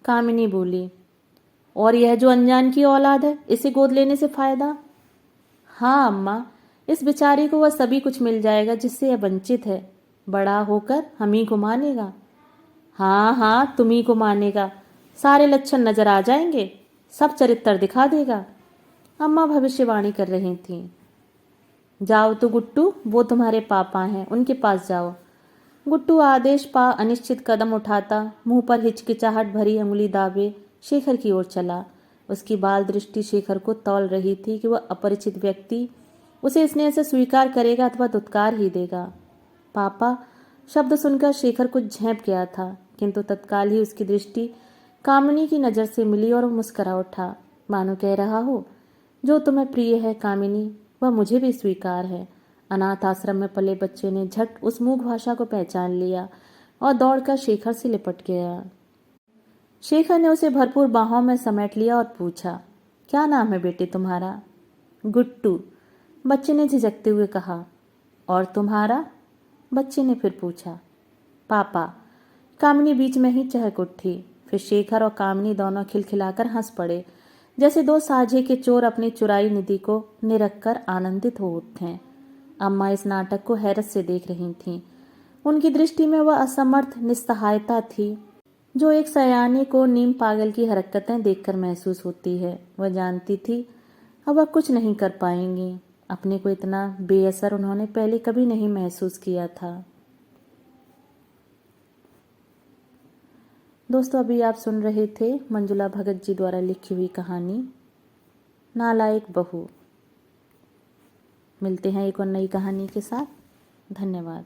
कामिनी बोली। और यह जो अनजान की औलाद है, इसे गोद लेने से फायदा? हाँ अम्मा, इस बेचारी को वह सभी कुछ मिल जाएगा जिससे यह वंचित है। बड़ा होकर हम ही को मानेगा। हाँ हाँ, तुम ही को मानेगा। सारे लक्षण नजर आ जाएंगे, सब चरित्र दिखा देगा। अम्मा भविष्यवाणी कर रही थीं। जाओ तो गुट्टू, वो तुम्हारे पापा हैं, उनके पास जाओ। गुट्टू आदेश पा अनिश्चित कदम उठाता, मुंह पर हिचकिचाहट भरी अंगुली दाबे शेखर की ओर चला। उसकी बाल दृष्टि शेखर को तौल रही थी कि वह अपरिचित व्यक्ति उसे स्नेह से स्वीकार करेगा अथवा दुत्कार ही देगा। पापा शब्द सुनकर शेखर कुछ झेंप गया था, किंतु तत्काल ही उसकी दृष्टि कामिनी की नज़र से मिली और वो मुस्करा उठा, मानो कह रहा हो, जो तुम्हें प्रिय है कामिनी, वह मुझे भी स्वीकार है। अनाथ आश्रम में पले बच्चे ने झट उस मूक भाषा को पहचान लिया और दौड़कर शेखर से लिपट गया। शेखर ने उसे भरपूर बाहों में समेट लिया और पूछा, क्या नाम है बेटे तुम्हारा? गुट्टू, बच्चे ने झिझकते हुए कहा। और तुम्हारा? बच्चे ने फिर पूछा। पापा। कामिनी बीच में ही चहक उठी। फिर शेखर और कामिनी दोनों खिलखिलाकर हंस पड़े, जैसे दो साझे के चोर अपनी चुराई निधि को निरख कर आनंदित हो उठे। अम्मा इस नाटक को हैरत से देख रही थीं। उनकी दृष्टि में वह असमर्थ निस्सहायता थी जो एक सयाने को नीम पागल की हरकतें देखकर महसूस होती है। वह जानती थी अब वह कुछ नहीं कर पाएंगी। अपने को इतना बेअसर उन्होंने पहले कभी नहीं महसूस किया था। दोस्तों, अभी आप सुन रहे थे मंजुला भगत जी द्वारा लिखी हुई कहानी नालायक बहू। मिलते हैं एक और नई कहानी के साथ। धन्यवाद।